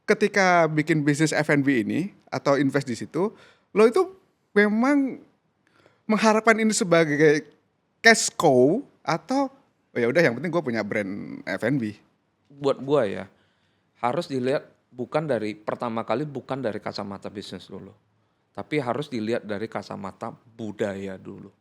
ketika bikin bisnis F&B ini atau invest di situ, lo itu memang mengharapkan ini sebagai cash cow atau oh ya udah yang penting gue punya brand F&B. Buat gua ya, harus dilihat pertama kali bukan dari kacamata bisnis dulu. Tapi harus dilihat dari kacamata budaya dulu.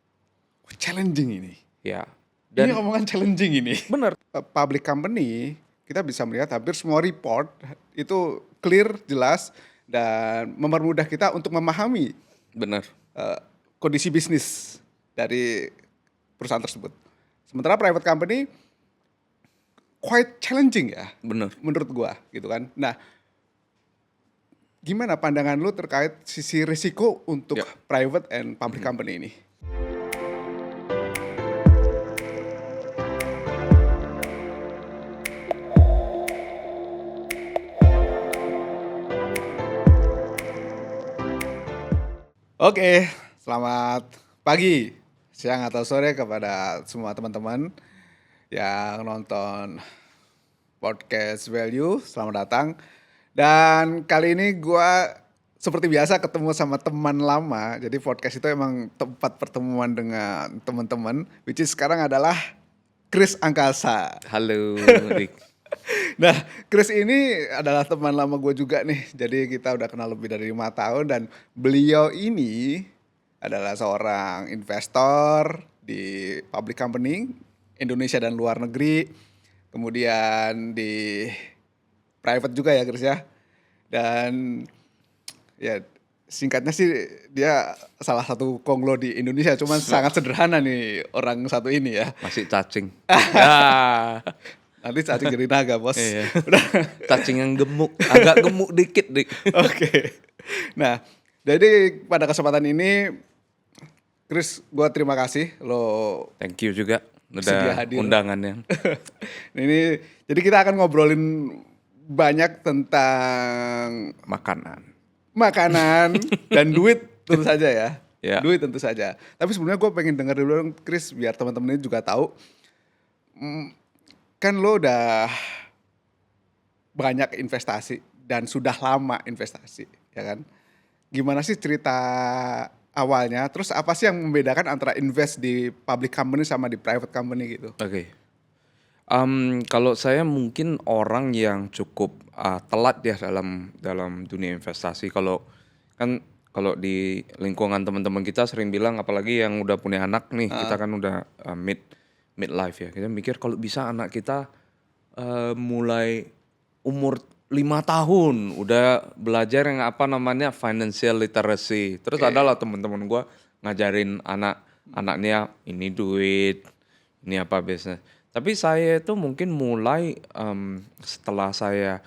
Challenging ini. Ya. Ini omongan challenging ini. Bener. Public company, kita bisa melihat hampir semua report itu clear, jelas, dan mempermudah kita untuk memahami Bener. kondisi bisnis dari perusahaan tersebut. Sementara private company quite challenging ya, Bener. menurut gua gitu kan. Nah, gimana pandangan lu terkait sisi risiko untuk private and public company ini? Oke, selamat pagi, siang atau sore kepada semua teman-teman yang nonton podcast Value. Selamat datang. Dan kali ini gua seperti biasa ketemu sama teman lama. Jadi podcast itu emang tempat pertemuan dengan teman-teman, which is sekarang adalah Chris Angkasa. Halo, Rick. Nah, Chris ini adalah teman lama gue juga nih. Jadi kita udah kenal lebih dari 5 tahun dan beliau ini adalah seorang investor di public company Indonesia dan luar negeri. Kemudian di private juga ya, Chris ya. Dan ya singkatnya sih dia salah satu konglo di Indonesia, cuman sangat sederhana nih orang satu ini ya. Masih cacing. Ya. Nanti cacing jadi naga, bos. Iya. Cacing yang gemuk, agak gemuk dikit, Dik. Oke. Nah, jadi pada kesempatan ini, Chris, gue terima kasih lo. Thank you juga Sedia udah hadir. undangannya. Ini, jadi kita akan ngobrolin banyak tentang makanan dan duit tentu saja ya. Ya. Duit tentu saja. Tapi sebenarnya gue pengen dengar dulu dong, Chris, biar teman-teman ini juga tahu. Kan lo udah banyak investasi dan sudah lama investasi, ya kan? Gimana sih cerita awalnya? Terus apa sih yang membedakan antara invest di public company sama di private company gitu? Oke. Kalau saya mungkin orang yang cukup telat ya dalam dunia investasi. Kalau di lingkungan teman-teman kita sering bilang, apalagi yang udah punya anak nih, kita kan udah midlife ya. Kita mikir kalau bisa anak kita mulai umur 5 tahun udah belajar yang namanya financial literacy. Terus adalah teman-teman gue ngajarin anaknya ini duit, ini apa bisnis. Tapi saya itu mungkin mulai setelah saya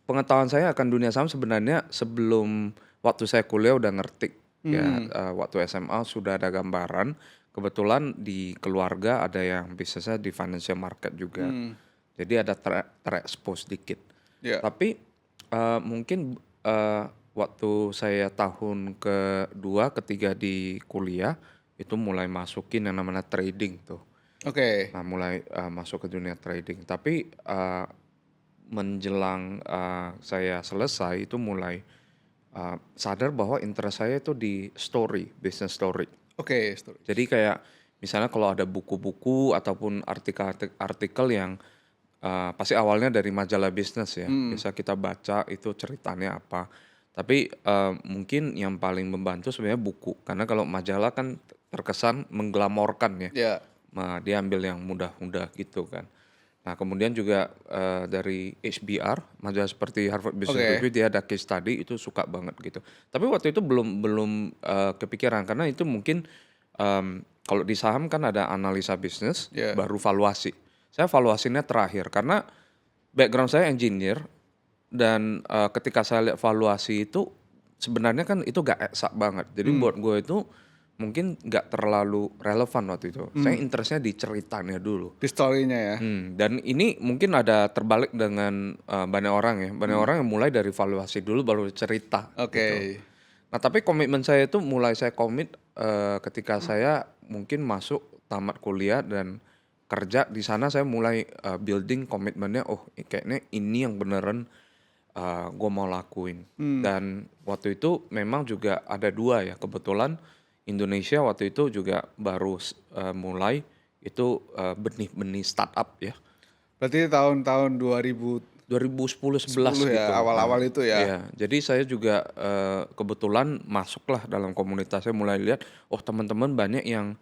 pengetahuan saya akan dunia saham sebenarnya sebelum waktu saya kuliah udah ngerti. Ya, waktu SMA sudah ada gambaran. Kebetulan di keluarga ada yang bisnisnya di financial market juga. Jadi ada terekspos dikit. Yeah. Tapi mungkin waktu saya tahun kedua, ketiga di kuliah itu mulai masukin yang namanya trading tuh. Oke. Nah, mulai masuk ke dunia trading. Tapi menjelang saya selesai itu mulai sadar bahwa interest saya itu di business story. Oke, story. Jadi kayak misalnya kalau ada buku-buku ataupun artikel yang pasti awalnya dari majalah bisnis ya. Bisa kita baca itu ceritanya apa. Tapi mungkin yang paling membantu sebenarnya buku. Karena kalau majalah kan terkesan mengglamorkan ya. Yeah. Nah, dia ambil yang mudah-mudah gitu kan. Nah, kemudian juga dari HBR, majalah seperti Harvard Business Review, dia ada case study, itu suka banget gitu. Tapi waktu itu belum kepikiran, karena itu mungkin kalau di saham kan ada analisa bisnis, baru valuasi. Saya valuasinya terakhir, karena background saya engineer, dan ketika saya lihat valuasi itu, sebenarnya kan itu gak eksak banget. Jadi buat gue itu mungkin nggak terlalu relevan waktu itu. Saya interestnya di ceritanya dulu. Di story-nya ya. Dan ini mungkin ada terbalik dengan banyak orang ya. Banyak orang yang mulai dari valuasi dulu baru cerita. Oke. Gitu. Nah, tapi komitmen saya itu mulai saya komit ketika saya mungkin masuk tamat kuliah dan kerja di sana saya mulai building komitmennya, oh kayaknya ini yang beneran gue mau lakuin. Dan waktu itu memang juga ada dua ya, kebetulan Indonesia waktu itu juga baru mulai itu benih-benih startup ya. Berarti tahun-tahun 2010-11 2010 ya, gitu. awal-awal itu ya. Iya, jadi saya juga kebetulan masuklah dalam komunitas. Saya mulai lihat, oh teman-teman banyak yang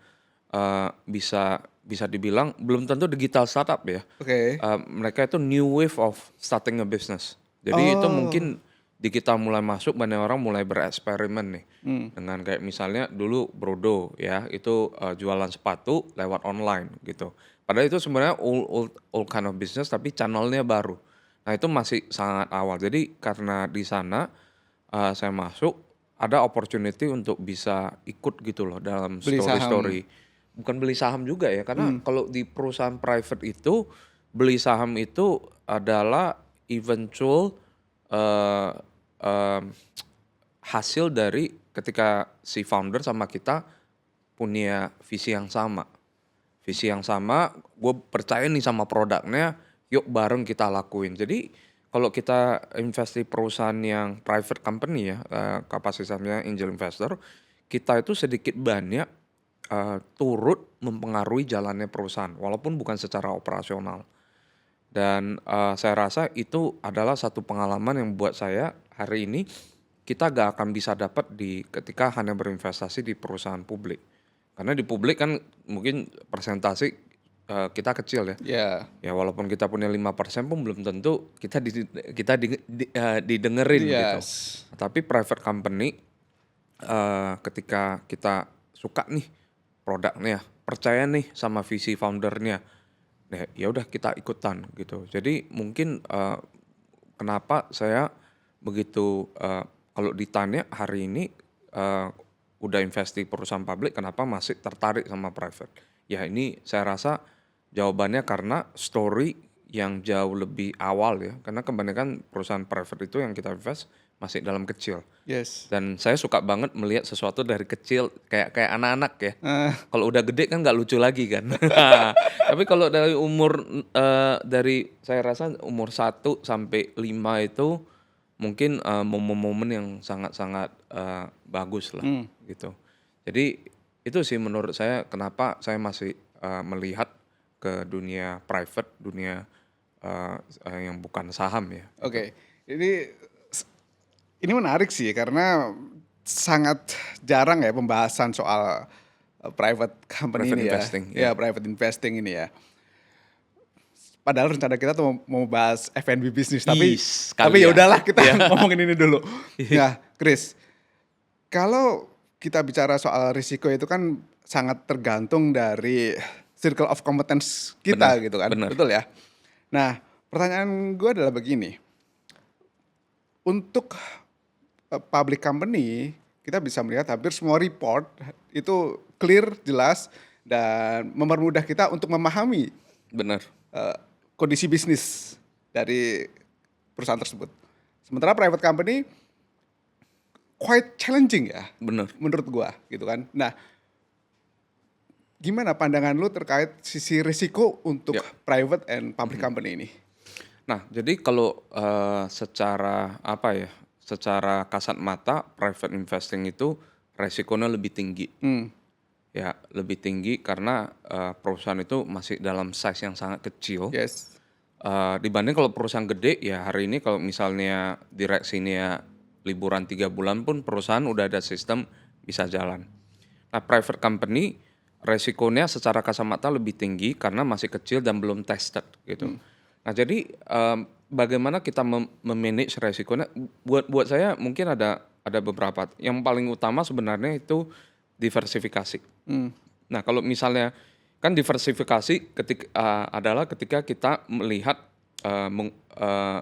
bisa bisa dibilang belum tentu digital startup ya. Oke. Mereka itu new wave of starting a business. Jadi itu Oh. mungkin di kita mulai masuk, banyak orang mulai bereksperimen nih dengan kayak misalnya dulu Brodo ya, itu jualan sepatu lewat online gitu. Padahal itu sebenarnya all kind of business tapi channelnya baru. Nah itu masih sangat awal. Jadi karena di sana saya masuk, ada opportunity untuk bisa ikut gitu loh dalam Beli saham. story-story. Bukan beli saham juga ya, karena kalau di perusahaan private itu beli saham itu adalah eventual eh, em, hasil dari ketika si founder sama kita punya visi yang sama. Visi yang sama, gue percaya nih sama produknya, yuk bareng kita lakuin. Jadi kalau kita invest di perusahaan yang private company ya, kapasitasnya angel investor, kita itu sedikit banyak turut mempengaruhi jalannya perusahaan, walaupun bukan secara operasional. Dan saya rasa itu adalah satu pengalaman yang buat saya hari ini kita gak akan bisa dapat ketika hanya berinvestasi di perusahaan publik. Karena di publik kan mungkin persentase kita kecil ya. Ya. Ya walaupun kita punya 5% pun belum tentu didengerin gitu. Yes. Tapi private company ketika kita suka nih produknya, percaya nih sama visi foundernya, ya udah kita ikutan gitu. Jadi mungkin kenapa saya begitu kalau ditanya hari ini udah invest di perusahaan publik, kenapa masih tertarik sama private? Ya ini saya rasa jawabannya karena story yang jauh lebih awal ya. Karena kebanyakan perusahaan private itu yang kita invest masih dalam kecil. Yes. Dan saya suka banget melihat sesuatu dari kecil kayak anak-anak ya. Eh, Kalau udah gede kan nggak lucu lagi kan. Tapi kalau dari umur dari saya rasa umur 1 sampai 5 itu mungkin momen-momen yang sangat-sangat bagus lah gitu. Jadi itu sih menurut saya kenapa saya masih melihat ke dunia private, dunia yang bukan saham ya. Oke. Ini menarik sih karena sangat jarang ya pembahasan soal private company Private ini ya. investing, Ya, ya. private investing ini ya. Padahal rencana kita tuh mau bahas F&B bisnis, tapi Sekali ya ya. udahlah kita Iya. ngomongin ini dulu. Ya, Chris, kalau kita bicara soal risiko itu kan sangat tergantung dari circle of competence kita Benar, gitu kan, benar. betul ya. Nah, pertanyaan gue adalah begini, untuk public company kita bisa melihat hampir semua report itu clear, jelas, dan mempermudah kita untuk memahami Benar. eh, kondisi bisnis dari perusahaan tersebut. Sementara private company quite challenging ya, Benar. menurut gua gitu kan. Nah, gimana pandangan lu terkait sisi risiko untuk Ya. private and public company ini? Nah, jadi kalau secara apa ya, secara kasat mata private investing itu resikonya lebih tinggi. Ya, lebih tinggi karena perusahaan itu masih dalam size yang sangat kecil. Yes. Dibanding kalau perusahaan gede ya hari ini kalau misalnya direksinya liburan 3 bulan pun perusahaan udah ada sistem bisa jalan. Nah, private company resikonya secara kasat mata lebih tinggi karena masih kecil dan belum tested gitu. Nah, jadi bagaimana kita memanage resikonya? Buat saya mungkin ada beberapa. Yang paling utama sebenarnya itu diversifikasi. Nah, kalau misalnya kan diversifikasi adalah ketika kita melihat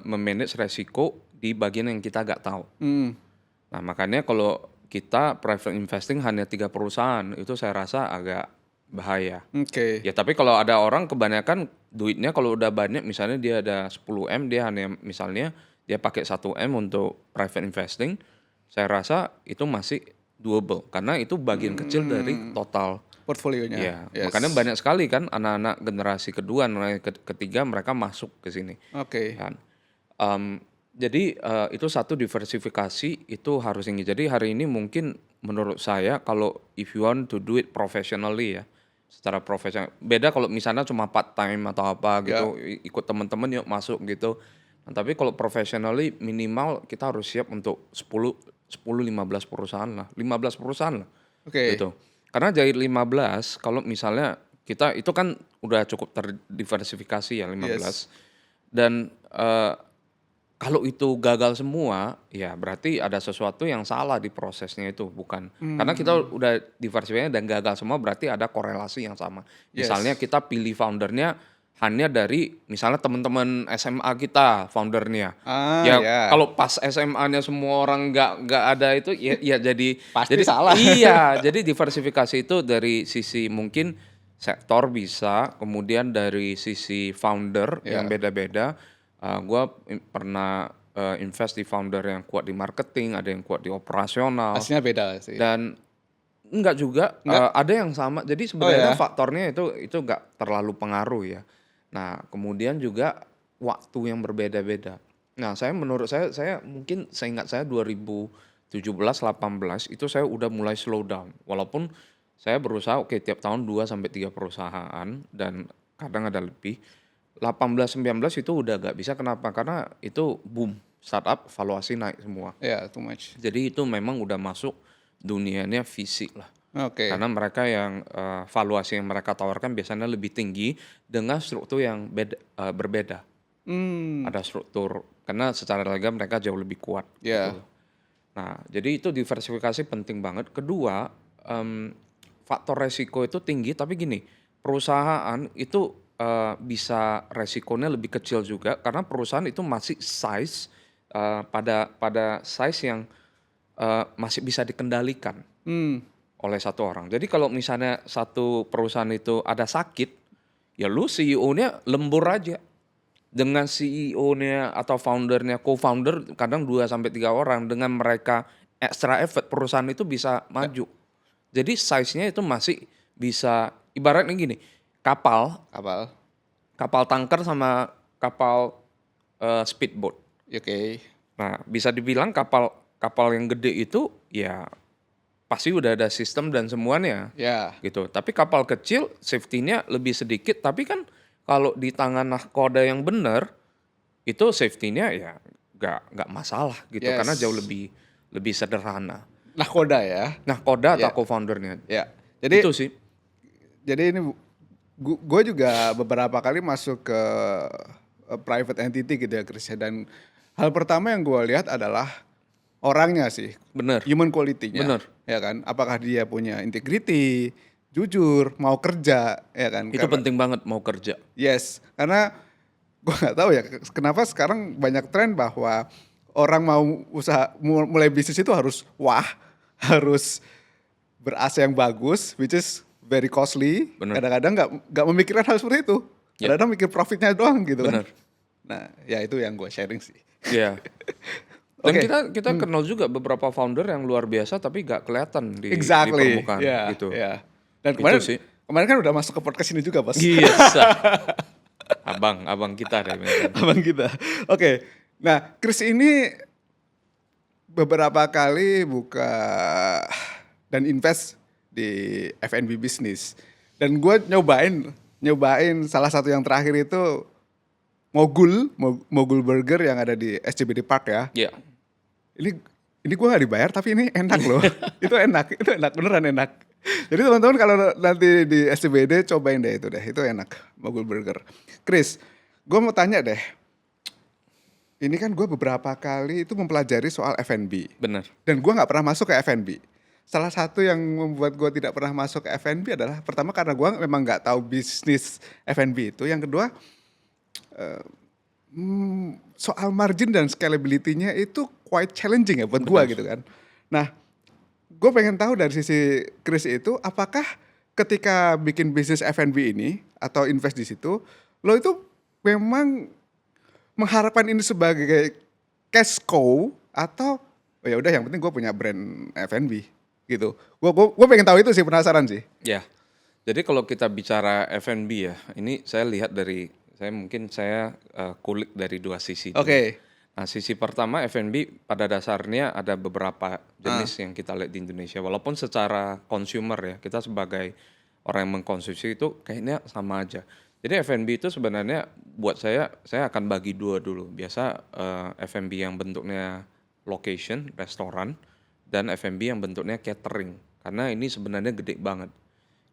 memanage resiko di bagian yang kita nggak tahu. Nah, makanya kalau kita private investing hanya 3 perusahaan, itu saya rasa agak bahaya. Oke. Ya, tapi kalau ada orang kebanyakan duitnya kalau udah banyak, misalnya dia ada 10 M, dia hanya misalnya dia pakai 1 M untuk private investing, saya rasa itu masih doable karena itu bagian kecil dari total portfolionya. Iya, Yes. makanya banyak sekali kan anak-anak generasi kedua, ketiga mereka masuk ke sini Oke. kan. Jadi itu satu diversifikasi itu harus tinggi. Jadi hari ini mungkin menurut saya kalau if you want to do it professionally ya, secara profesional. Beda kalau misalnya cuma part time atau apa Ya. gitu, ikut teman-teman yuk masuk gitu. Nah, tapi kalau professionally minimal kita harus siap untuk 15 perusahaan lah, 15 perusahaan lah Oke. gitu. Karena dari 15 kalau misalnya kita itu kan udah cukup terdiversifikasi ya 15 Yes. dan kalau itu gagal semua, ya berarti ada sesuatu yang salah di prosesnya itu, bukan. Karena kita udah diversifikasi dan gagal semua berarti ada korelasi yang sama. Misalnya Yes. kita pilih foundernya hanya dari misalnya teman-teman SMA kita foundernya. Ah, Ya ya. kalau pas SMA-nya semua orang nggak ada itu ya Pasti jadi salah. iya, jadi diversifikasi itu dari sisi mungkin sektor bisa, kemudian dari sisi founder yang Ya. beda-beda. Gue pernah invest di founder yang kuat di marketing, ada yang kuat di operasional, Pastinya beda sih. dan enggak juga, Enggak? ada yang sama. Jadi Oh sebenarnya ya. faktornya itu enggak terlalu pengaruh ya. Nah, kemudian juga waktu yang berbeda-beda. Nah, menurut saya mungkin seingat saya 2017, 18 itu saya udah mulai slow down. Walaupun saya berusaha oke tiap tahun 2 sampai 3 perusahaan dan kadang ada lebih. 18, 19 itu udah gak bisa, kenapa? Karena itu boom, startup valuasi naik semua. Ya, too much. Jadi itu memang udah masuk dunianya VC lah. Oke. Karena mereka yang valuasi yang mereka tawarkan biasanya lebih tinggi dengan struktur yang berbeda. Hmm. Ada struktur, karena secara lega mereka jauh lebih kuat. Ya. Gitu. Nah, jadi itu diversifikasi penting banget. Kedua, faktor resiko itu tinggi, tapi gini, perusahaan itu bisa resikonya lebih kecil juga karena perusahaan itu masih size pada size yang masih bisa dikendalikan Hmm. oleh satu orang. Jadi kalau misalnya satu perusahaan itu ada sakit, ya lu CEO-nya lembur aja. Dengan CEO-nya atau foundernya, co-founder kadang 2 sampai 3 orang, dengan mereka extra effort perusahaan itu bisa maju. Jadi size-nya itu masih bisa, ibaratnya gini, kapal Kapal. tanker sama kapal speedboat. Oke. Nah, bisa dibilang kapal yang gede itu ya pasti udah ada sistem dan semuanya Ya. gitu. Tapi kapal kecil safety-nya lebih sedikit, tapi kan kalau di tangan nahkoda yang benar itu safety-nya ya nggak masalah gitu karena jauh Yes. lebih sederhana. Nahkoda ya. Nahkoda atau Ya. co-foundernya Ya. itu Jadi sih. ini gue juga beberapa kali masuk ke private entity gitu ya, Chris ya. Dan hal pertama yang gue lihat adalah orangnya sih, Bener, human quality-nya, bener. ya kan? Apakah dia punya integrity, jujur, mau kerja, ya kan? Itu penting banget mau kerja. Yes, karena gue nggak tahu ya kenapa sekarang banyak tren bahwa orang mau mulai bisnis itu harus harus ber-AC yang bagus, which is very costly. Bener. Kadang-kadang nggak memikirkan hal seperti itu. Ya. Kadang-kadang mikir profitnya doang gitu kan. Bener. Nah, ya itu yang gue sharing sih. Iya. Dan Oke. kita kenal juga beberapa founder yang luar biasa tapi gak kelihatan di Exactly. permukaan Ya, gitu. ya. Dan Itu sih. kemarin kan udah masuk ke podcast ini juga, Bos. Yes. Abang kita deh. Abang kita. Oke. Nah, Chris ini beberapa kali buka dan invest di F&B bisnis. Dan gue nyobain salah satu yang terakhir itu Mogul Burger yang ada di SCBD Park ya. Iya. Ini gue gak dibayar tapi ini enak loh. itu enak, beneran enak. Jadi teman-teman kalau nanti di SCBD cobain deh, itu enak, Mogul Burger. Chris, gue mau tanya deh, ini kan gue beberapa kali itu mempelajari soal F&B. Bener. Dan gue gak pernah masuk ke F&B. Salah satu yang membuat gue tidak pernah masuk ke F&B adalah pertama karena gue memang gak tahu bisnis F&B itu. Yang kedua, soal margin dan scalability-nya itu quite challenging ya buat gue gitu kan. Nah, gue pengen tahu dari sisi Chris itu, apakah ketika bikin bisnis F&B ini atau invest di situ, lo itu memang mengharapkan ini sebagai cash cow atau ya udah yang penting gue punya brand F&B gitu. Gue pengen tahu itu sih, penasaran sih. Ya. Jadi kalau kita bicara F&B ya, ini saya lihat dari saya kulik dari dua sisi dulu. Oke. Nah, sisi pertama F&B pada dasarnya ada beberapa Ah, jenis yang kita lihat di Indonesia. Walaupun secara consumer ya, kita sebagai orang yang mengkonsumsi itu kayaknya sama aja. Jadi F&B itu sebenarnya buat saya akan bagi dua dulu. Biasa F&B yang bentuknya location, restoran, dan F&B yang bentuknya catering. Karena ini sebenarnya gede banget.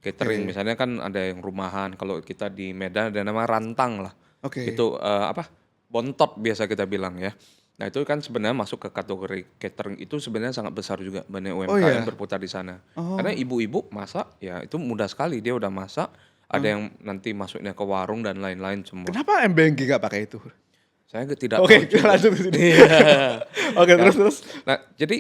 Catering oke. misalnya kan ada yang rumahan, kalau kita di Medan ada nama rantang lah. Oke. Itu apa? Bontot biasa kita bilang ya. Nah, itu kan sebenarnya masuk ke kategori catering itu sebenarnya sangat besar juga. Banyak Oh UMKM ya? berputar di sana. Karena Oh, ibu-ibu masak ya itu mudah sekali, dia udah masak, ada ah. yang nanti masuknya ke warung dan lain-lain semua. Kenapa MBNG nggak pakai itu? Tidak tahu Oke, kita juga. lanjut ke sini. Iya. Oke, Ya. terus. Nah, jadi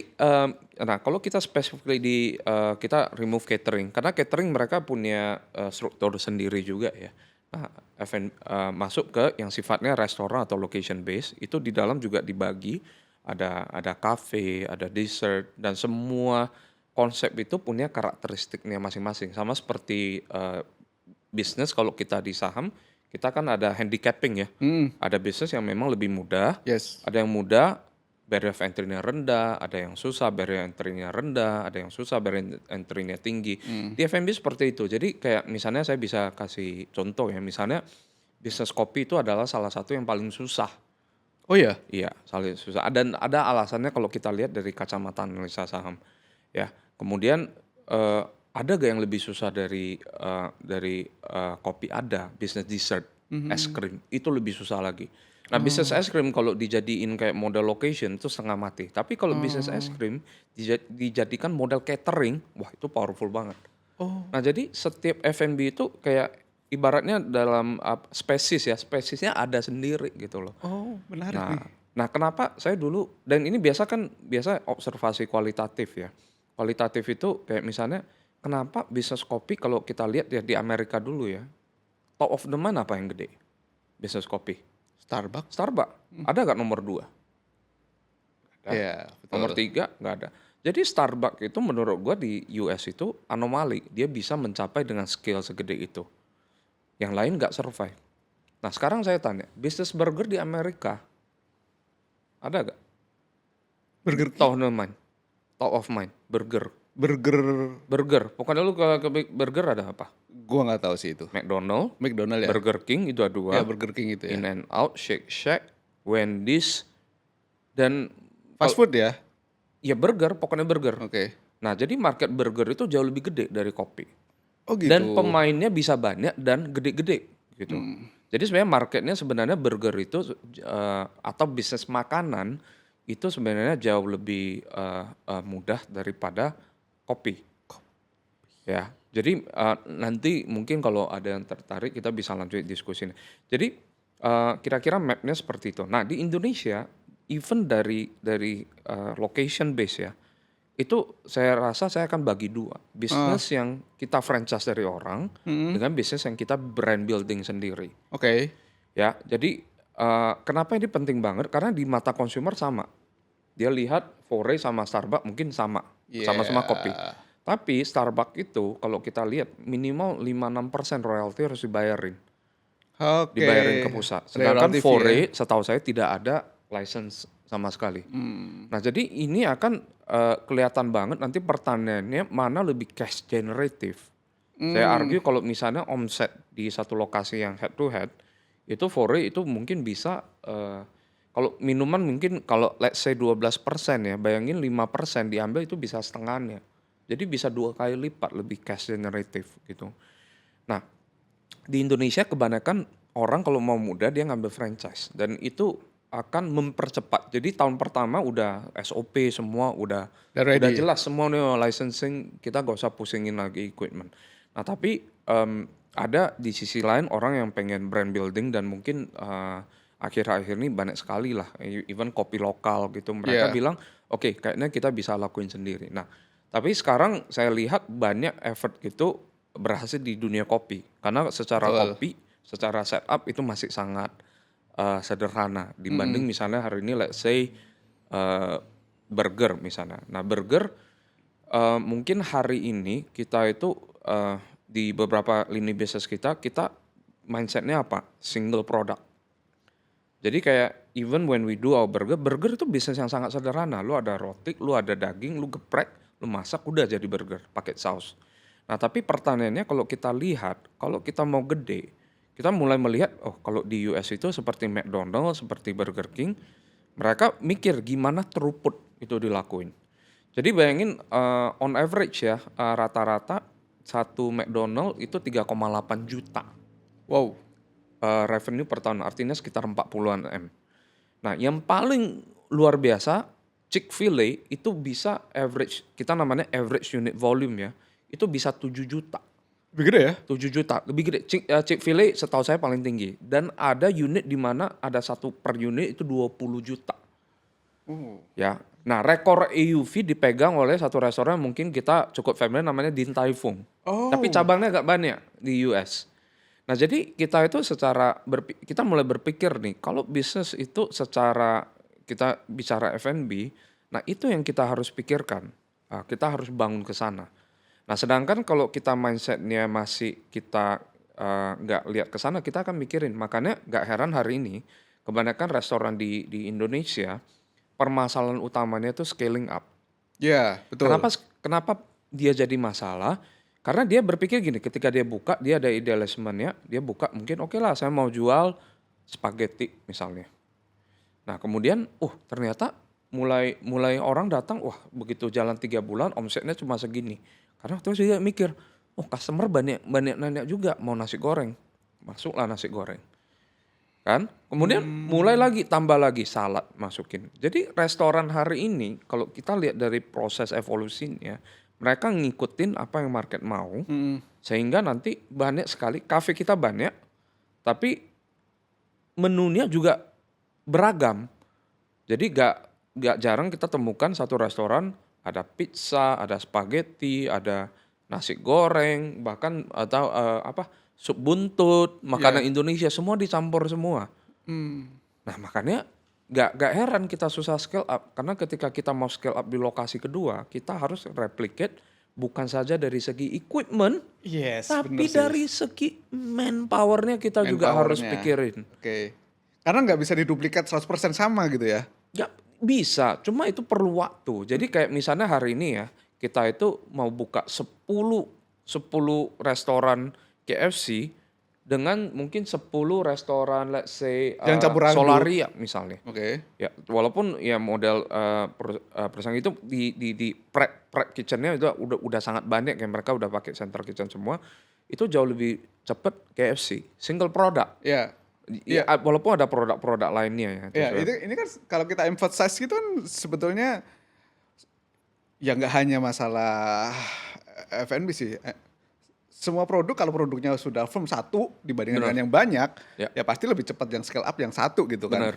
nah kalau kita specifically kita remove catering karena catering mereka punya struktur sendiri juga ya. Nah, masuk ke yang sifatnya restoran atau location base itu di dalam juga dibagi ada cafe, ada dessert dan semua konsep itu punya karakteristiknya masing-masing. Sama seperti bisnis kalau kita di saham, kita kan ada handicapping ya. Mhm, Ada bisnis yang memang lebih mudah, yes. ada yang mudah, barrier of entry-nya rendah, ada yang susah, barrier entry-nya rendah, ada yang susah, barrier entry-nya tinggi. Mhm. Di F&B seperti itu. Jadi kayak misalnya saya bisa kasih contoh ya, misalnya bisnis kopi itu adalah salah satu yang paling susah. Oh ya? Iya, saling susah. Dan ada alasannya kalau kita lihat dari kacamata analisa saham. Ya, kemudian eh, ada gak yang lebih susah dari kopi? Ada, bisnis dessert, es Mhm. krim itu lebih susah lagi. Nah, bisnis Oh, es krim kalau dijadiin kayak model location itu setengah mati. Tapi kalau bisnis es oh, krim dijadikan model catering, wah itu powerful banget. oh, Nah, jadi setiap F&B itu kayak ibaratnya dalam spesies ya, spesiesnya ada sendiri gitu loh. oh, menarik Nah nih. nah kenapa saya dulu dan ini biasa observasi kualitatif ya. Kualitatif itu kayak misalnya kenapa bisnis kopi kalau kita lihat ya di Amerika dulu ya, top of the mind apa yang gede? Bisnis kopi. Starbucks? Starbucks. Ada nggak nomor 2? Ada. Iya, Nomor betul. 3 nggak ada. Jadi Starbucks itu menurut gua di US itu anomali. Dia bisa mencapai dengan scale segede itu. Yang lain nggak survive. Nah sekarang saya tanya, bisnis burger di Amerika ada nggak? Burger King? Top of the mind. Top of mind. Burger. Burger Burger. Pokoknya lu ke burger ada apa? gua nggak tahu sih itu. McDonald, McDonald ya? Burger King itu ada Ya, dua, Burger King itu ya. In and Out, Shake Shack, Wendy's, dan Fast food ya? ya burger, pokoknya burger. Oke. Nah, jadi market burger itu jauh lebih gede dari kopi. Oh gitu. Dan pemainnya bisa banyak dan gede-gede gitu. Mhm. Jadi sebenarnya marketnya sebenarnya burger itu atau bisnis makanan itu sebenarnya jauh lebih mudah daripada kopi. Ya, jadi nanti mungkin kalau ada yang tertarik kita bisa lanjut diskusi ini. Jadi kira-kira mapnya seperti itu. Nah di Indonesia, even dari location base ya, itu saya rasa saya akan bagi dua. Heeh, Bisnis yang kita franchise dari orang mhm, dengan bisnis yang kita brand building sendiri. oke. Ya, jadi kenapa ini penting banget? Karena di mata konsumer sama. Dia lihat Fore sama Starbucks mungkin sama, sama-sama kopi. Iya. Tapi Starbucks itu kalau kita lihat minimal 5-6% royalti harus Oke. dibayarin ke pusat. Ada Sedangkan relatif ya? Fore setahu saya tidak ada license sama sekali. Mmm, Nah, jadi ini akan kelihatan banget nanti pertanyaannya mana lebih cash generative. Saya mmm, argue kalau misalnya omset di satu lokasi yang head to head, itu Fore itu mungkin bisa, kalau minuman mungkin kalau let's say 12% ya, bayangin 5% diambil itu bisa setengahnya. Jadi bisa 2 kali lipat lebih cash generative gitu. Nah, di Indonesia kebanyakan orang kalau mau muda dia ngambil franchise dan itu akan mempercepat. Jadi tahun pertama udah SOP semua udah udah ready? jelas semua nih licensing kita gak usah pusingin lagi equipment. Nah tapi ada di sisi lain orang yang pengen brand building dan mungkin akhir-akhir ini banyak sekali lah even kopi lokal gitu mereka Iya, bilang oke kayaknya kita bisa lakuin sendiri. Nah tapi sekarang saya lihat banyak effort gitu berhasil di dunia kopi karena secara betul. kopi secara setup itu masih sangat sederhana dibanding Mhm, misalnya hari ini let's say eh, burger misalnya. Nah burger mungkin hari ini kita itu eh, di beberapa lini bisnis kita mindsetnya apa? Single product. Jadi kayak even when we do our burger itu bisnis yang sangat sederhana. Lu ada roti, lu ada daging, lu geprek, lu masak, udah jadi burger pakai saus. Nah tapi pertanyaannya kalau kita lihat, kalau kita mau gede, kita mulai melihat, oh kalau di US itu seperti McDonald's, seperti Burger King, mereka mikir gimana throughput itu dilakuin. Jadi bayangin on average ya, rata-rata satu McDonald itu 3,8 juta Wow. revenue per tahun, artinya sekitar 40-an M. Nah, yang paling luar biasa, Chick-fil-A itu bisa average, kita namanya average unit volume ya, itu bisa 7 juta. Lebih gede ya? 7 juta, lebih gede. Chick-fil-A setahu saya paling tinggi. Dan ada unit di mana ada satu per unit itu 20 juta. Ya. Nah, rekor AUV dipegang oleh satu restoran mungkin kita cukup familiar namanya Din Tai Fung. Tapi cabangnya agak banyak di US. Nah, jadi kita itu kita mulai berpikir nih, kalau bisnis itu secara kita bicara F&B, nah itu yang kita harus pikirkan. Kita harus bangun ke sana. Nah, sedangkan kalau kita mindsetnya masih kita nggak lihat ke sana, kita akan mikirin. Makanya nggak heran hari ini kebanyakan restoran di Indonesia permasalahan utamanya itu scaling up. Iya, betul. Kenapa dia jadi masalah? Karena dia berpikir gini, ketika dia buka, dia ada idealismenya, dia buka mungkin oke lah saya mau jual spaghetti misalnya. Nah kemudian, ternyata mulai orang datang, wah begitu jalan 3 bulan omsetnya cuma segini. Karena terus dia mikir, customer banyak nanya juga mau nasi goreng, masuklah nasi goreng. Kan? Kemudian mulai lagi tambah lagi salad masukin. Jadi restoran hari ini kalau kita lihat dari proses evolusinya, mereka ngikutin apa yang market mau, sehingga nanti banyak sekali kafe kita banyak, tapi menunya juga beragam. Jadi gak jarang kita temukan satu restoran ada pizza, ada spaghetti, ada nasi goreng, bahkan atau sup buntut, makanan Indonesia semua dicampur semua. Nah makanya gak heran kita susah scale up, karena ketika kita mau scale up di lokasi kedua, kita harus replicate bukan saja dari segi equipment, tapi dari segi manpowernya kita juga harus pikirin. Oke. Karena nggak bisa diduplikat 100% sama gitu ya? Nggak bisa, cuma itu perlu waktu. Jadi kayak misalnya hari ini ya, kita itu mau buka 10 restoran KFC, dengan mungkin 10 restoran let's say Solaria misalnya. Ya walaupun ya model perusahaan itu di prep kitchennya itu udah sangat banyak ya, mereka udah pakai center kitchen semua, itu jauh lebih cepat KFC single product. Walaupun ada produk-produk lainnya ya. Ini kan kalau kita emphasize gitu kan sebetulnya ya nggak hanya masalah F&B sih. Semua produk kalau produknya sudah firm satu dibandingkan dengan yang banyak, ya pasti lebih cepat yang scale up yang satu gitu kan. Benar.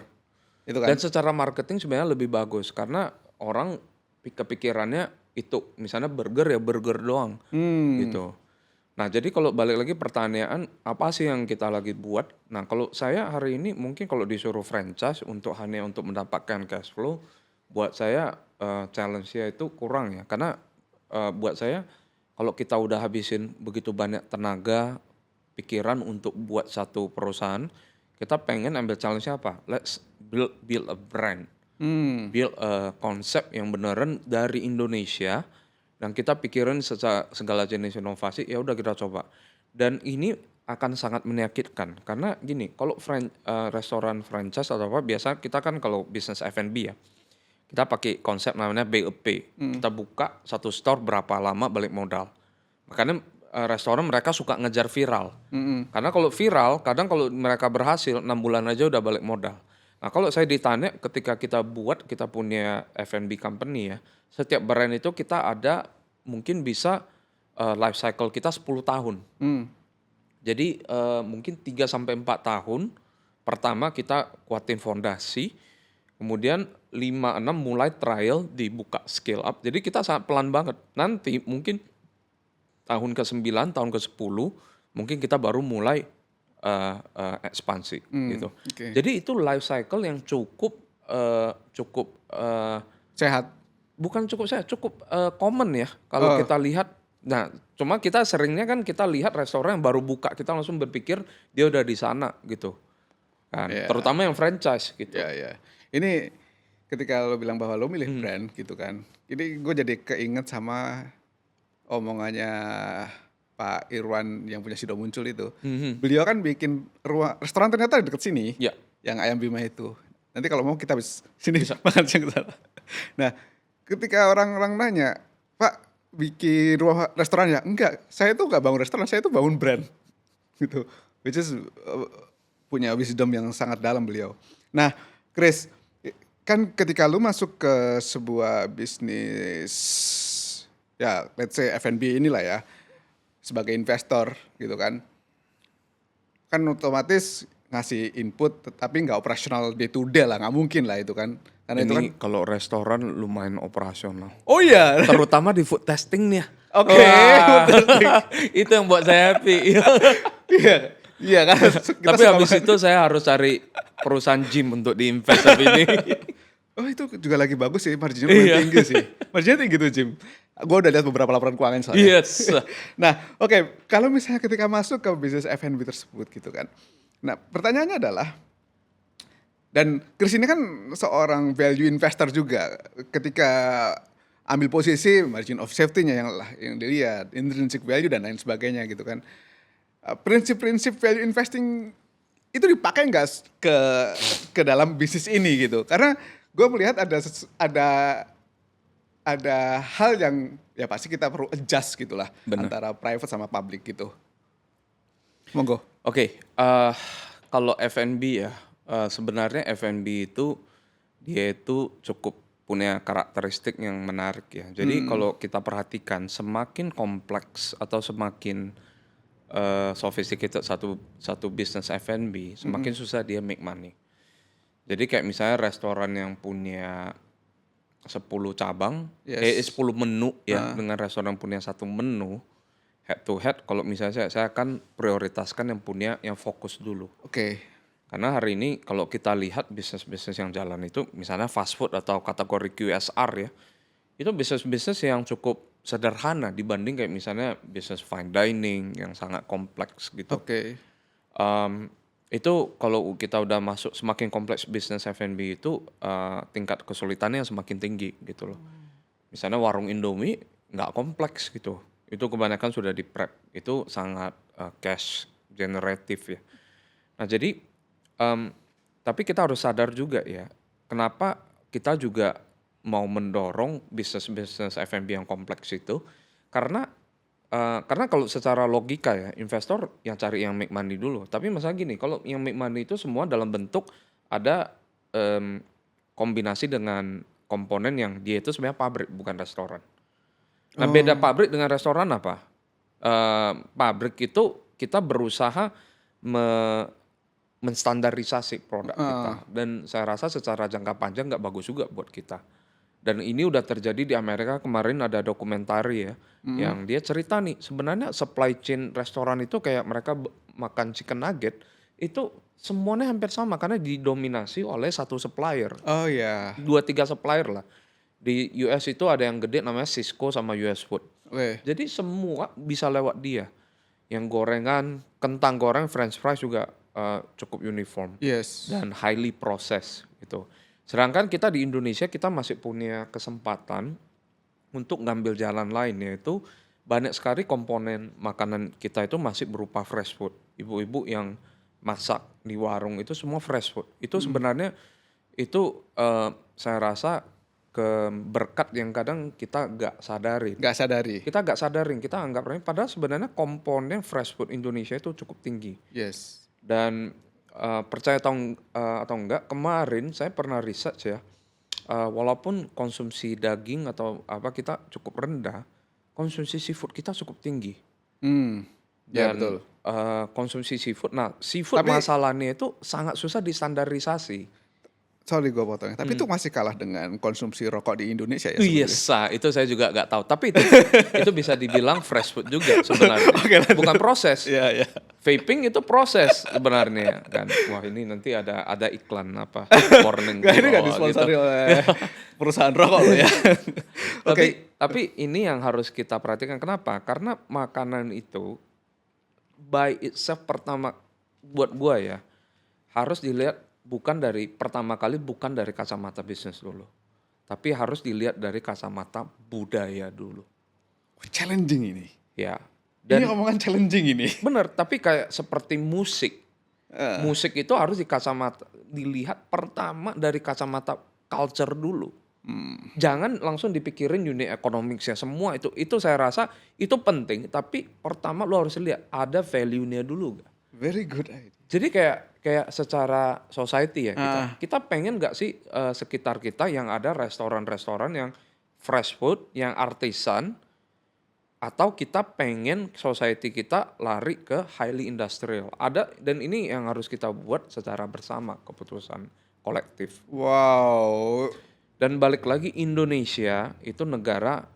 Itu kan. Dan secara marketing sebenarnya lebih bagus karena orang kepikirannya itu misalnya burger ya burger doang gitu. Nah jadi kalau balik lagi pertanyaan apa sih yang kita lagi buat? Nah kalau saya hari ini mungkin kalau disuruh franchise hanya untuk mendapatkan cash flow, buat saya challenge-nya itu kurang ya. Karena buat saya kalau kita udah habisin begitu banyak tenaga, pikiran untuk buat satu perusahaan, kita pengen ambil challenge-nya apa? Let's build a brand. Build a konsep yang beneran dari Indonesia, dan kita pikirin segala jenis inovasi, ya udah kita coba. Dan ini akan sangat menyakitkan, karena gini, kalau restoran franchise atau apa, biasa kita kan kalau bisnis F&B ya, kita pakai konsep namanya buy up pay. Kita buka satu store berapa lama balik modal. Makanya restoran mereka suka ngejar viral. Karena kalau viral, kadang kalau mereka berhasil 6 bulan aja udah balik modal. Nah kalau saya ditanya ketika kita punya F&B company ya, setiap brand itu kita ada mungkin bisa life cycle kita 10 tahun. Jadi mungkin 3-4 tahun, pertama kita kuatin fondasi, kemudian 5-6 mulai trial, dibuka scale up. Jadi kita sangat pelan banget. Nanti mungkin tahun ke-9, tahun ke-10 mungkin kita baru mulai ekspansi gitu. Jadi itu life cycle yang cukup sehat. Bukan cukup sehat, cukup common ya kalau kita lihat Nah, cuma kita seringnya kan kita lihat restoran yang baru buka, kita langsung berpikir dia udah di sana gitu kan. Ya, Terutama yang franchise gitu. ya, ya. Ini ketika lo bilang bahwa lo milih Hmm. brand gitu kan. Ini gue jadi keinget sama omongannya Pak Irwan yang punya Sido Muncul itu. Mhm. Beliau kan bikin restoran ternyata di deket sini, Ya, yang Ayam Bima itu. Nanti kalau mau kita sini bisa. makan siang ke sana. Nah, ketika orang-orang nanya, Pak bikin restoran ya? Enggak, saya tuh nggak bangun restoran, saya tuh bangun brand gitu. Which is punya wisdom yang sangat dalam beliau. Nah, Chris, kan ketika lu masuk ke sebuah bisnis, ya let's say F&B inilah ya, sebagai investor gitu kan otomatis ngasih input tapi nggak operasional day to day lah, nggak mungkin lah itu kan, karena itu kan. Ini kalau restoran lumayan operasional. Oh iya. Terutama di food testing nih ya. Oke. Wah, itu yang buat saya happy. Iya, iya kan. Kita Tapi suka habis banget. itu saya harus cari perusahaan gym untuk diinvest tapi ini. Oh itu juga lagi bagus sih, marginnya lumayan Iya. tinggi sih. Marginnya tinggi tuh Jim. Gue udah lihat beberapa laporan keuangan soalnya. Yes. Nah, oke, kalau misalnya ketika masuk ke bisnis F&B tersebut gitu kan. Nah, pertanyaannya adalah, dan Chris ini kan seorang value investor juga. Ketika ambil posisi margin of safety-nya yang dilihat, intrinsic value dan lain sebagainya gitu kan. Prinsip-prinsip value investing itu dipakai nggak ke dalam bisnis ini gitu? Karena gue melihat ada hal yang ya pasti kita perlu adjust gitulah Benar. antara private sama public gitu. Monggo. Oke, kalau F&B ya, sebenarnya F&B itu dia itu cukup punya karakteristik yang menarik ya. Jadi kalau kita perhatikan semakin kompleks atau semakin sophisticated satu bisnis F&B, semakin susah dia make money. Jadi kayak misalnya restoran yang punya 10 cabang, Yes. 10 menu ya, dengan restoran punya satu menu, head to head, kalau misalnya saya akan prioritaskan yang fokus dulu. Oke. Karena hari ini kalau kita lihat bisnis-bisnis yang jalan itu, misalnya fast food atau kategori QSR ya, itu bisnis-bisnis yang cukup sederhana dibanding kayak misalnya bisnis fine dining yang sangat kompleks gitu. Oke. Itu kalau kita udah masuk semakin kompleks bisnis F&B itu tingkat kesulitannya semakin tinggi gitu loh. Misalnya warung Indomie nggak kompleks gitu. Itu kebanyakan sudah di prep. Itu sangat cash generatif ya. Nah jadi tapi kita harus sadar juga ya, kenapa kita juga mau mendorong bisnis-bisnis F&B yang kompleks itu, karena kalau secara logika ya, investor yang cari yang make money dulu. Tapi masalah gini, kalau yang make money itu semua dalam bentuk ada kombinasi dengan komponen yang dia itu sebenarnya pabrik bukan restoran. Nah beda pabrik dengan restoran apa? Pabrik itu kita berusaha menstandarisasi produk kita, dan saya rasa secara jangka panjang nggak bagus juga buat kita. Dan ini udah terjadi di Amerika, kemarin ada dokumentari ya, yang dia cerita nih sebenarnya supply chain restoran itu kayak mereka makan chicken nugget itu semuanya hampir sama karena didominasi oleh satu supplier, Oh ya. 2-3 supplier lah. Di US itu ada yang gede namanya Cisco sama US Food. Oke. Jadi semua bisa lewat dia. Yang gorengan, kentang goreng, french fries juga cukup uniform Yes. dan highly processed gitu. Sedangkan kita di Indonesia kita masih punya kesempatan untuk ngambil jalan lain, yaitu banyak sekali komponen makanan kita itu masih berupa fresh food. Ibu-ibu yang masak di warung itu semua fresh food. Itu sebenarnya itu saya rasa berkat yang kadang kita nggak sadarin. Nggak sadari. Kita nggak sadarin, kita anggap remeh. Padahal sebenarnya komponen fresh food Indonesia itu cukup tinggi. Yes. Dan percaya atau enggak, kemarin saya pernah research ya, walaupun konsumsi daging atau apa kita cukup rendah, konsumsi seafood kita cukup tinggi. Ya Dan betul. konsumsi seafood, nah seafood Tapi masalahnya itu sangat susah distandarisasi. sorry gue potongnya, tapi itu Hmm. masih kalah dengan konsumsi rokok di Indonesia ya sebenarnya. Yes, itu saya juga nggak tahu. Tapi itu bisa dibilang fresh food juga sebenarnya. Oke, lanjut. Bukan proses. Iya, iya. Vaping itu proses sebenarnya kan. Wah ini nanti ada iklan apa warning Nggak, di ini nggak bawah gitu. disponsori oleh perusahaan rokok loh ya. Oke. Tapi ini yang harus kita perhatikan. Kenapa? Karena makanan itu by itself pertama buat gua ya harus dilihat pertama kali bukan dari kacamata bisnis dulu. Tapi harus dilihat dari kacamata budaya dulu. Challenging ini. Ya. Ini Dan omongan challenging ini. benar, tapi kayak seperti musik. Musik itu harus dilihat pertama dari kacamata culture dulu. Jangan langsung dipikirin unit economics-nya semua itu saya rasa itu penting, tapi pertama lo harus lihat ada value-nya dulu gak? Very good idea. Jadi kayak secara society ya kita pengen nggak sih sekitar kita yang ada restoran-restoran yang fresh food, yang artisan, atau kita pengen society kita lari ke highly industrial. Dan ini yang harus kita buat secara bersama, keputusan kolektif. Wow. Dan balik lagi Indonesia itu negara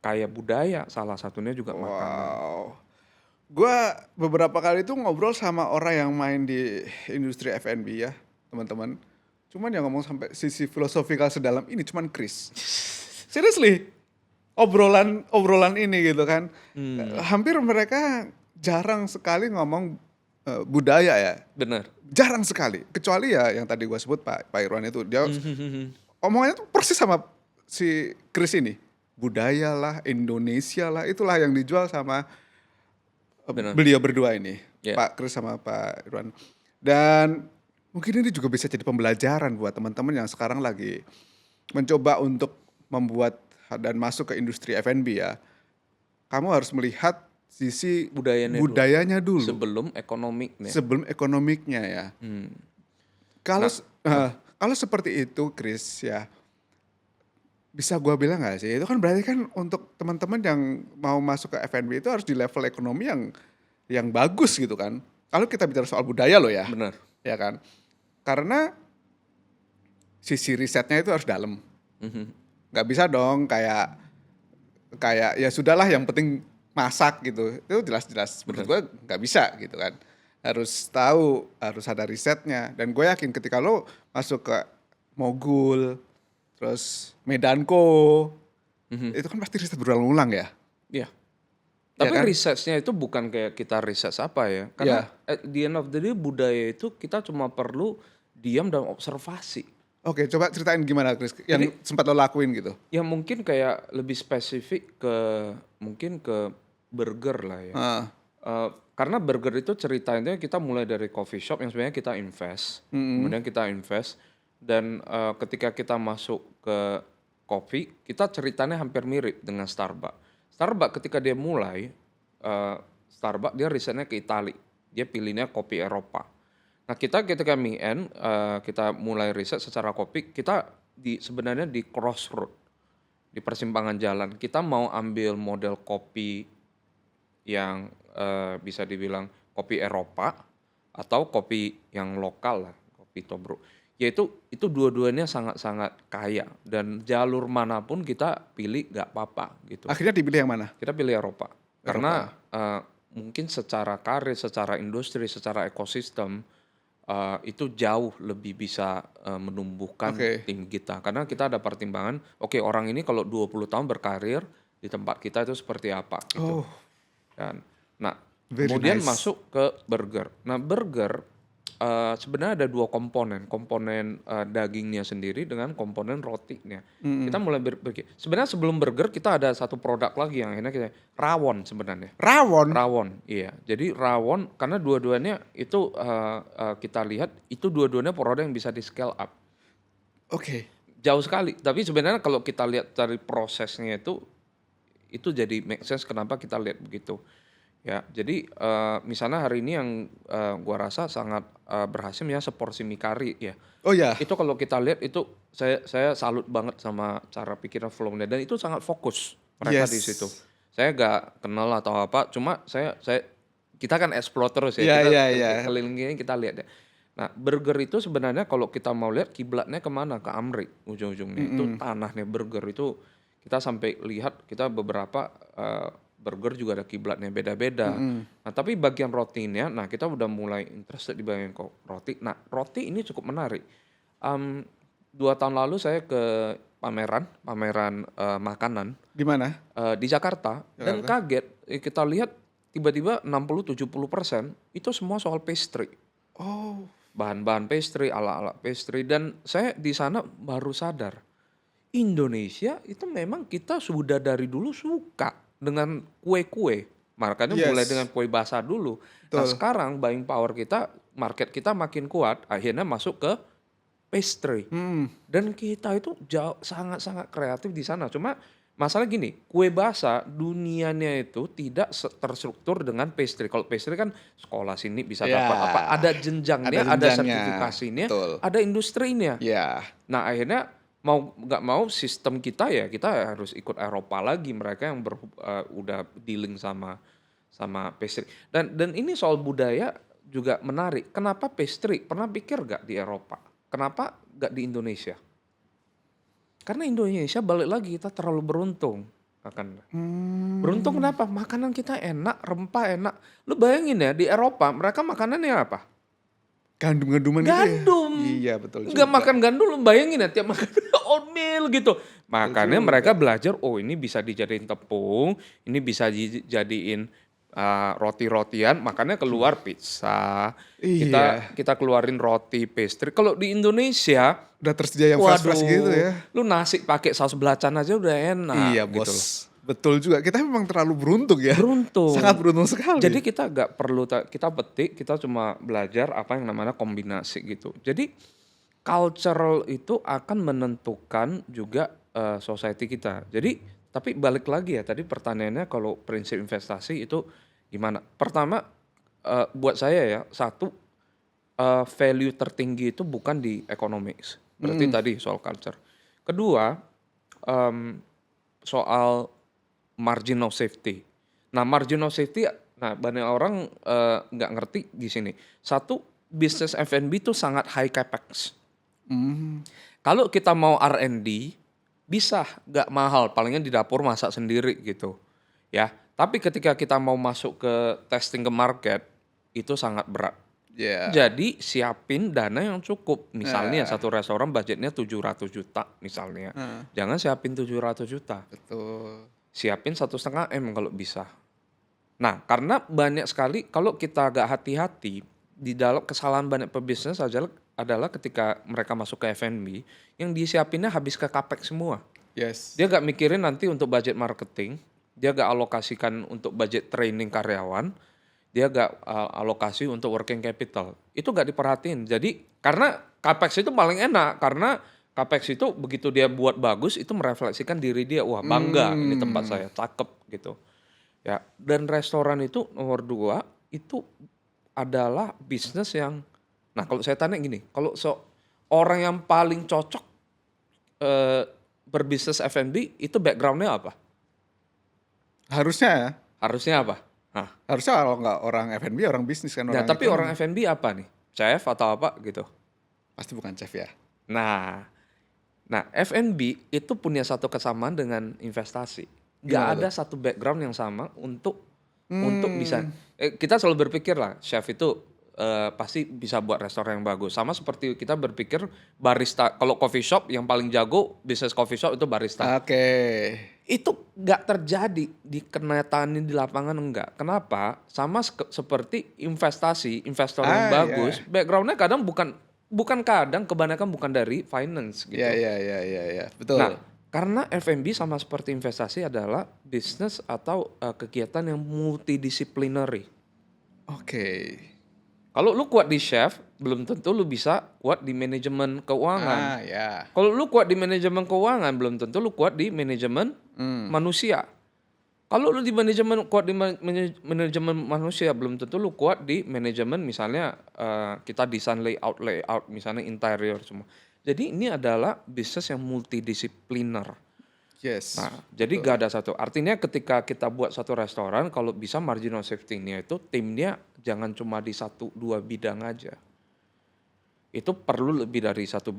kaya budaya, salah satunya juga makanan. Wow. Gua beberapa kali tuh ngobrol sama orang yang main di industri F&B ya, teman-teman. Cuman yang ngomong sampai sisi filosofikal sedalam ini cuman Chris. Seriously. Obrolan ini gitu kan. Hampir mereka jarang sekali ngomong budaya ya. Bener. Jarang sekali. Kecuali ya yang tadi gua sebut Pak Irwan itu. Dia omongannya tuh persis sama si Chris ini. Budaya lah, Indonesia lah, itulah yang dijual sama Benar. beliau berdua ini, Ya. Pak Chris sama Pak Irwan. Dan mungkin ini juga bisa jadi pembelajaran buat teman-teman yang sekarang lagi mencoba untuk membuat dan masuk ke industri F&B ya. Kamu harus melihat sisi budayanya dulu Sebelum ekonomiknya. sebelum ekonomiknya ya. Kalau kalau seperti itu Chris ya, bisa gua bilang nggak sih? Itu kan berarti kan untuk teman-teman yang mau masuk ke F&B itu harus di level ekonomi yang bagus gitu kan. Kalau kita bicara soal budaya loh ya, Bener. ya kan? Karena sisi risetnya itu harus dalam. Nggak bisa dong kayak ya sudahlah yang penting masak gitu. Itu jelas-jelas menurut gue nggak bisa gitu kan. Harus tahu, harus ada risetnya. Dan gue yakin ketika lo masuk ke Mogul, terus Medanko, itu kan pasti riset berulang-ulang ya. Iya. Tapi kan? researchnya itu bukan kayak kita research apa ya. Karena at the end of the day budaya itu kita cuma perlu diam dan observasi. Oke, coba ceritain gimana Chris yang sempat lo lakuin gitu. Ya mungkin kayak lebih spesifik mungkin ke burger lah ya. Karena burger itu ceritanya kita mulai dari coffee shop yang sebenarnya kita invest. Kemudian kita invest dan ketika kita masuk ke kopi, kita ceritanya hampir mirip dengan Starbucks. Starbucks ketika dia mulai, Starbucks dia risetnya ke Itali. Dia pilihnya kopi Eropa. Nah kita ketika MIN, kita mulai riset secara kopi, kita sebenarnya di crossroad, di persimpangan jalan. Kita mau ambil model kopi yang bisa dibilang kopi Eropa atau kopi yang lokal lah, kopi Tobruk. Yaitu itu dua-duanya sangat-sangat kaya dan jalur manapun kita pilih nggak apa-apa gitu. Akhirnya dipilih yang mana? Kita pilih Eropa. Karena mungkin secara karir, secara industri, secara ekosistem itu jauh lebih bisa menumbuhkan tim kita. Karena kita ada pertimbangan, orang ini kalau 20 tahun berkarir di tempat kita itu seperti apa gitu. Nah, kemudian masuk ke burger. Nah, burger sebenarnya ada dua komponen dagingnya sendiri dengan komponen rotinya. Kita mulai berpikir. Sebenarnya sebelum burger kita ada satu produk lagi yang akhirnya kita rawon sebenarnya. Rawon, iya. Jadi rawon karena dua-duanya itu kita lihat itu dua-duanya produk yang bisa di scale up. Jauh sekali. Tapi sebenarnya kalau kita lihat dari prosesnya itu jadi make sense kenapa kita lihat begitu. Ya, jadi misalnya hari ini yang gua rasa sangat berhasil ya seporsi mie kari ya. Oh ya. Itu kalau kita lihat itu saya salut banget sama cara pikiran flow-nya dan itu sangat fokus mereka di situ. Saya gak kenal atau apa, cuma kita kan explore terus ya. Kita kelilingnya kita lihat ya. Nah, burger itu sebenarnya kalau kita mau lihat kiblatnya kemana? Ke Amrik ujung-ujungnya. Itu Mhm, tanahnya burger itu kita sampai lihat kita beberapa burger juga ada kiblatnya beda-beda. mhm. Nah, tapi bagian rotinya, nah kita udah mulai interested di bagian roti. Nah, roti ini cukup menarik. Em, 2 tahun lalu saya ke pameran makanan Di mana? di Jakarta dan Jakarta? kaget kita lihat tiba-tiba 60-70% itu semua soal pastry. Oh, Bahan-bahan pastry, ala-ala pastry dan saya di sana baru sadar, Indonesia itu memang kita sudah dari dulu suka dengan kue-kue. Makanya mulai dengan yes, kue basah dulu. Nah, betul. sekarang buying power kita, market kita makin kuat, akhirnya masuk ke pastry. Mhm, Dan kita itu jauh sangat-sangat kreatif di sana. Cuma masalah gini, kue basah dunianya itu tidak terstruktur dengan pastry. Kalau pastry kan sekolah sini bisa iya, dapat apa, ada ada jenjangnya, ada jenjangnya, sertifikasinya, betul. ada industrinya. Iya, Nah, akhirnya mau nggak mau sistem kita ya kita harus ikut Eropa lagi, mereka yang udah dealing sama sama pastry. Dan ini soal budaya juga menarik. Kenapa pastry? Pernah pikir nggak di Eropa? Kenapa nggak di Indonesia? Karena Indonesia balik lagi kita terlalu beruntung akan beruntung mmm, kenapa? Makanan kita enak, rempah enak. Lu bayangin ya di Eropa mereka makanannya apa? gandum-ganduman gitu ya? Gandum. Iya, betul Nggak juga, makan gandum lu bayangin ya tiap makan oatmeal gitu. betul Makanya juga. mereka belajar, oh ini bisa dijadiin tepung, ini bisa dijadiin roti-rotian, makanya keluar pizza. Iya, Kita keluarin roti pastry. Kalau di Indonesia, udah tersedia yang fresh-fresh gitu waduh, ya? lu nasi pakai saus belacan aja udah enak Iya, gitu loh. Bos, betul juga. Kita memang terlalu beruntung ya, sangat Beruntung. beruntung Jadi sekali. kita nggak perlu kita petik, kita cuma belajar apa yang namanya kombinasi gitu. Jadi cultural itu akan menentukan juga society kita. Jadi tapi balik lagi ya tadi pertanyaannya kalau prinsip investasi itu gimana? Pertama buat saya ya satu value tertinggi itu bukan di economics. Berarti Mhm, tadi soal culture. Kedua em, soal margin of safety. Nah, margin of safety, nah banyak orang nggak ngerti di sini. Satu, bisnis F&B itu sangat high capex. mmm, Kalau kita mau R&D, bisa nggak mahal, palingnya di dapur masak sendiri gitu, ya. Tapi ketika kita mau masuk ke testing ke market, itu sangat berat. iya, Jadi siapin dana yang cukup. Misalnya nah, satu restoran budgetnya 700 juta misalnya. heeh, Jangan siapin 700 juta. betul. Siapin 1,5 M kalau bisa. Nah, karena banyak sekali kalau kita agak hati-hati di dalam kesalahan banyak pebisnis adalah ketika mereka masuk ke F&B yang disiapinnya habis ke capex semua. Yes, Dia gak mikirin nanti untuk budget marketing, dia gak alokasikan untuk budget training karyawan, dia gak alokasi untuk working capital. Itu gak diperhatiin. Jadi karena capex itu paling enak karena capex itu begitu dia buat bagus itu merefleksikan diri dia, wah bangga ini tempat mmm, saya, cakep gitu. Ya, dan restoran itu nomor 2 itu adalah bisnis yang nah kalau saya tanya gini, kalau orang yang paling cocok eh, berbisnis F&B itu backgroundnya apa? harusnya ya, Harusnya apa? Nah, harusnya kalau nggak orang F&B, orang bisnis kan nah orang tapi itu orang F&B apa nih? Chef atau apa gitu? pasti bukan chef ya? Nah, nah F&B itu punya satu kesamaan dengan investasi. Gak Gimana ada tuh? satu background yang sama untuk bisa Mmm, kita selalu berpikir lah chef itu pasti bisa buat restoran yang bagus. Sama seperti kita berpikir barista, kalau coffee shop yang paling jago bisnis coffee shop itu barista. oke. Itu nggak terjadi di kenyataannya di lapangan enggak. Kenapa? Sama seperti investasi, investor yang Ah, bagus, iya. backgroundnya kadang bukan bukan kadang kebanyakan bukan dari finance Iya, gitu. iya, iya, iya, iya, betul. Nah, karena F&B sama seperti investasi adalah bisnis atau kegiatan yang multidisciplinary. Oke. Kalau lu kuat di chef, belum tentu lu bisa kuat di manajemen keuangan. Ah, ya. Kalau lu kuat di manajemen keuangan, belum tentu lu kuat di manajemen Mmm, manusia. Kalau lu di manajemen kuat di manajemen manusia, belum tentu lu kuat di manajemen misalnya kita desain layout misalnya interior semua. Jadi ini adalah bisnis yang multidisipliner. yes, Nah, jadi betul. gak ada satu. Artinya ketika kita buat satu restoran, kalau bisa margin of safety-nya itu timnya jangan cuma di 1-2 bidang aja. itu perlu lebih dari satu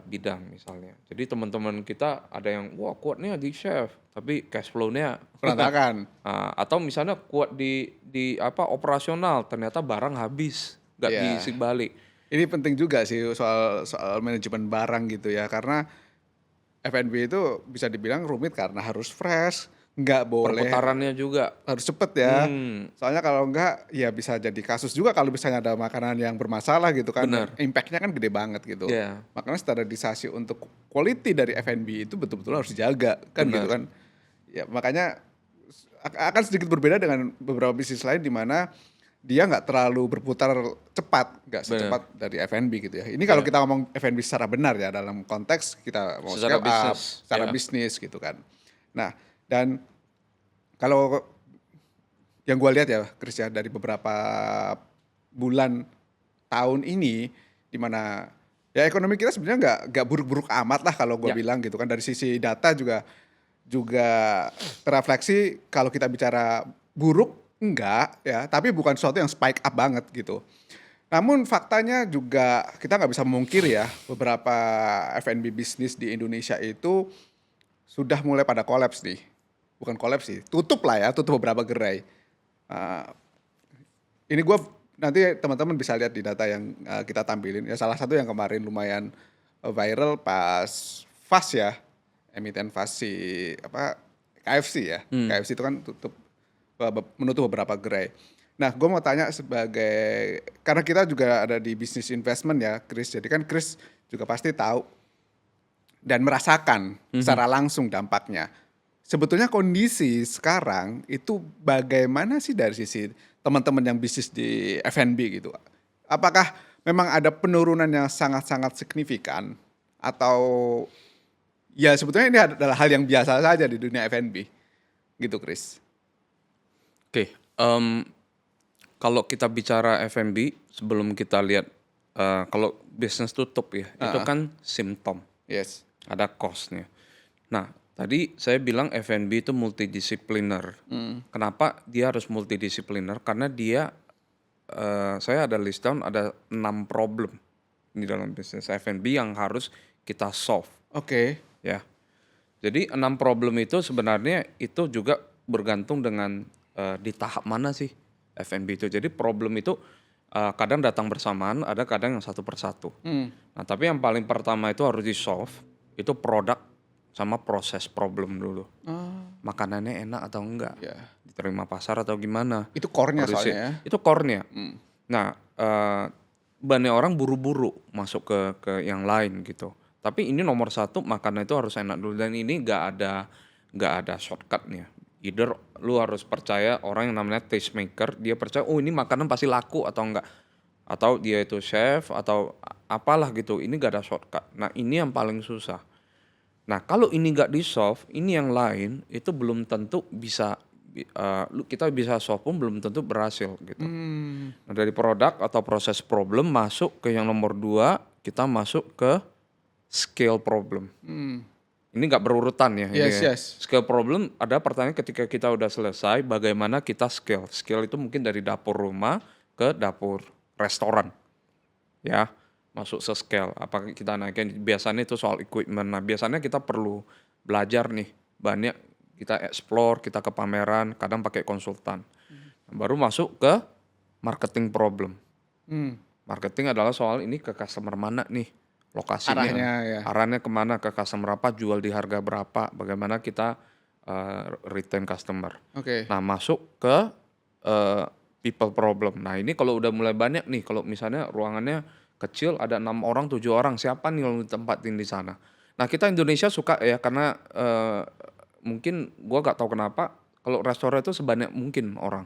bidang misalnya. Jadi teman-teman kita ada yang wah kuatnya di chef, tapi cash flow-nya Berantakan. atau misalnya kuat di apa operasional, ternyata barang habis, nggak Ya. diisi balik. Ini penting juga sih soal soal manajemen barang gitu ya, karena F&B itu bisa dibilang rumit karena harus fresh, nggak boleh Perputarannya juga. harus cepet ya. Hmm, Soalnya kalau enggak ya bisa jadi kasus juga kalau misalnya ada makanan yang bermasalah gitu kan, dan bener. impact-nya kan gede banget gitu. Ya, Makanya standarisasi untuk quality dari F&B itu betul-betul harus dijaga kan gitu bener. kan. Ya makanya akan sedikit berbeda dengan beberapa bisnis lain di mana dia nggak terlalu berputar cepat, nggak Bener. secepat dari F&B gitu ya. Ini kalau Ya, kita ngomong F&B secara benar ya dalam konteks kita mau secara scale up, bisnis. secara Ya. bisnis gitu kan. Nah, dan kalau yang gue lihat ya, Chris ya, dari beberapa bulan tahun ini, di mana ya ekonomi kita sebenarnya nggak buruk-buruk amat lah kalau gue Ya, bilang gitu kan. Dari sisi data juga juga terefleksi kalau kita bicara buruk enggak ya, tapi bukan sesuatu yang spike up banget gitu. Namun faktanya juga kita nggak bisa memungkiri ya, beberapa F&B bisnis di Indonesia itu sudah mulai pada kolaps nih. Bukan kolaps sih, tutup lah ya, tutup beberapa gerai. Eh, ini gue nanti teman-teman bisa lihat di data yang kita tampilin. Ya salah satu yang kemarin lumayan viral pas Fast ya, emiten Fast si apa KFC ya. hmm, KFC itu kan tutup menutup beberapa gerai. Nah, gue mau tanya sebagai karena kita juga ada di bisnis investment ya, Chris. Jadi kan Chris juga pasti tahu dan merasakan mhm. secara langsung dampaknya. Sebetulnya kondisi sekarang itu bagaimana sih dari sisi teman-teman yang bisnis di F&B gitu? Apakah memang ada penurunan yang sangat-sangat signifikan atau ya sebetulnya ini adalah hal yang biasa saja di dunia F&B gitu, Chris? Oke, kalau kita bicara F&B sebelum kita lihat kalau bisnis tutup ya, itu Heeh, kan simptom, yes. ada cost-nya. Nah, tadi saya bilang F&B itu multidisipliner. Kenapa dia harus multidisipliner? Karena dia saya ada list down ada 6 problem di dalam bisnis F&B yang harus kita solve Oke. ya. Jadi 6 problem itu sebenarnya itu juga bergantung dengan di tahap mana sih F&B itu. Jadi problem itu kadang datang bersamaan, ada kadang yang satu persatu. Hmm. Nah, tapi yang paling pertama itu harus di-solve itu produk sama proses problem dulu. Oh, Makanannya enak atau enggak, ya. diterima pasar atau gimana. Itu core-nya soalnya Produksi ya. itu core-nya. Hmm. Nah, banyak orang buru-buru masuk ke yang lain gitu. Tapi ini nomor satu makanan itu harus enak dulu dan ini nggak ada shortcutnya. Either lu harus percaya orang yang namanya taste maker, dia percaya oh ini makanan pasti laku atau enggak, atau dia itu chef atau apalah gitu. Ini nggak ada shortcut. Nah ini yang paling susah. Nah kalau ini nggak di solve, ini yang lain itu belum tentu bisa kita bisa solve pun belum tentu berhasil gitu. Hmm. Nah, dari produk atau proses problem masuk ke yang nomor dua, kita masuk ke scale problem. Hmm. Ini nggak berurutan ya ini Yes, ya. yes. Scale problem ada pertanyaan ketika kita udah selesai, bagaimana kita scale? Scale itu mungkin dari dapur rumah ke dapur restoran, ya masuk se scale. Apakah kita naikin? Biasanya itu soal equipment. Nah biasanya kita perlu belajar nih banyak kita explore, kita ke pameran, kadang pakai konsultan. Baru masuk ke marketing problem. Hmm. Marketing adalah soal ini ke customer mana nih, Arahnya lokasinya, ya. arahnya kemana, ke customer apa, jual di harga berapa, bagaimana kita retain customer. Oke. Nah masuk ke eh, people problem. Nah ini kalau udah mulai banyak nih, kalau misalnya ruangannya kecil ada 6 orang, 7 orang, siapa nih yang ditempatin di sana? Nah kita Indonesia suka ya karena mungkin gua gak tahu kenapa kalau restoran itu sebanyak mungkin orang.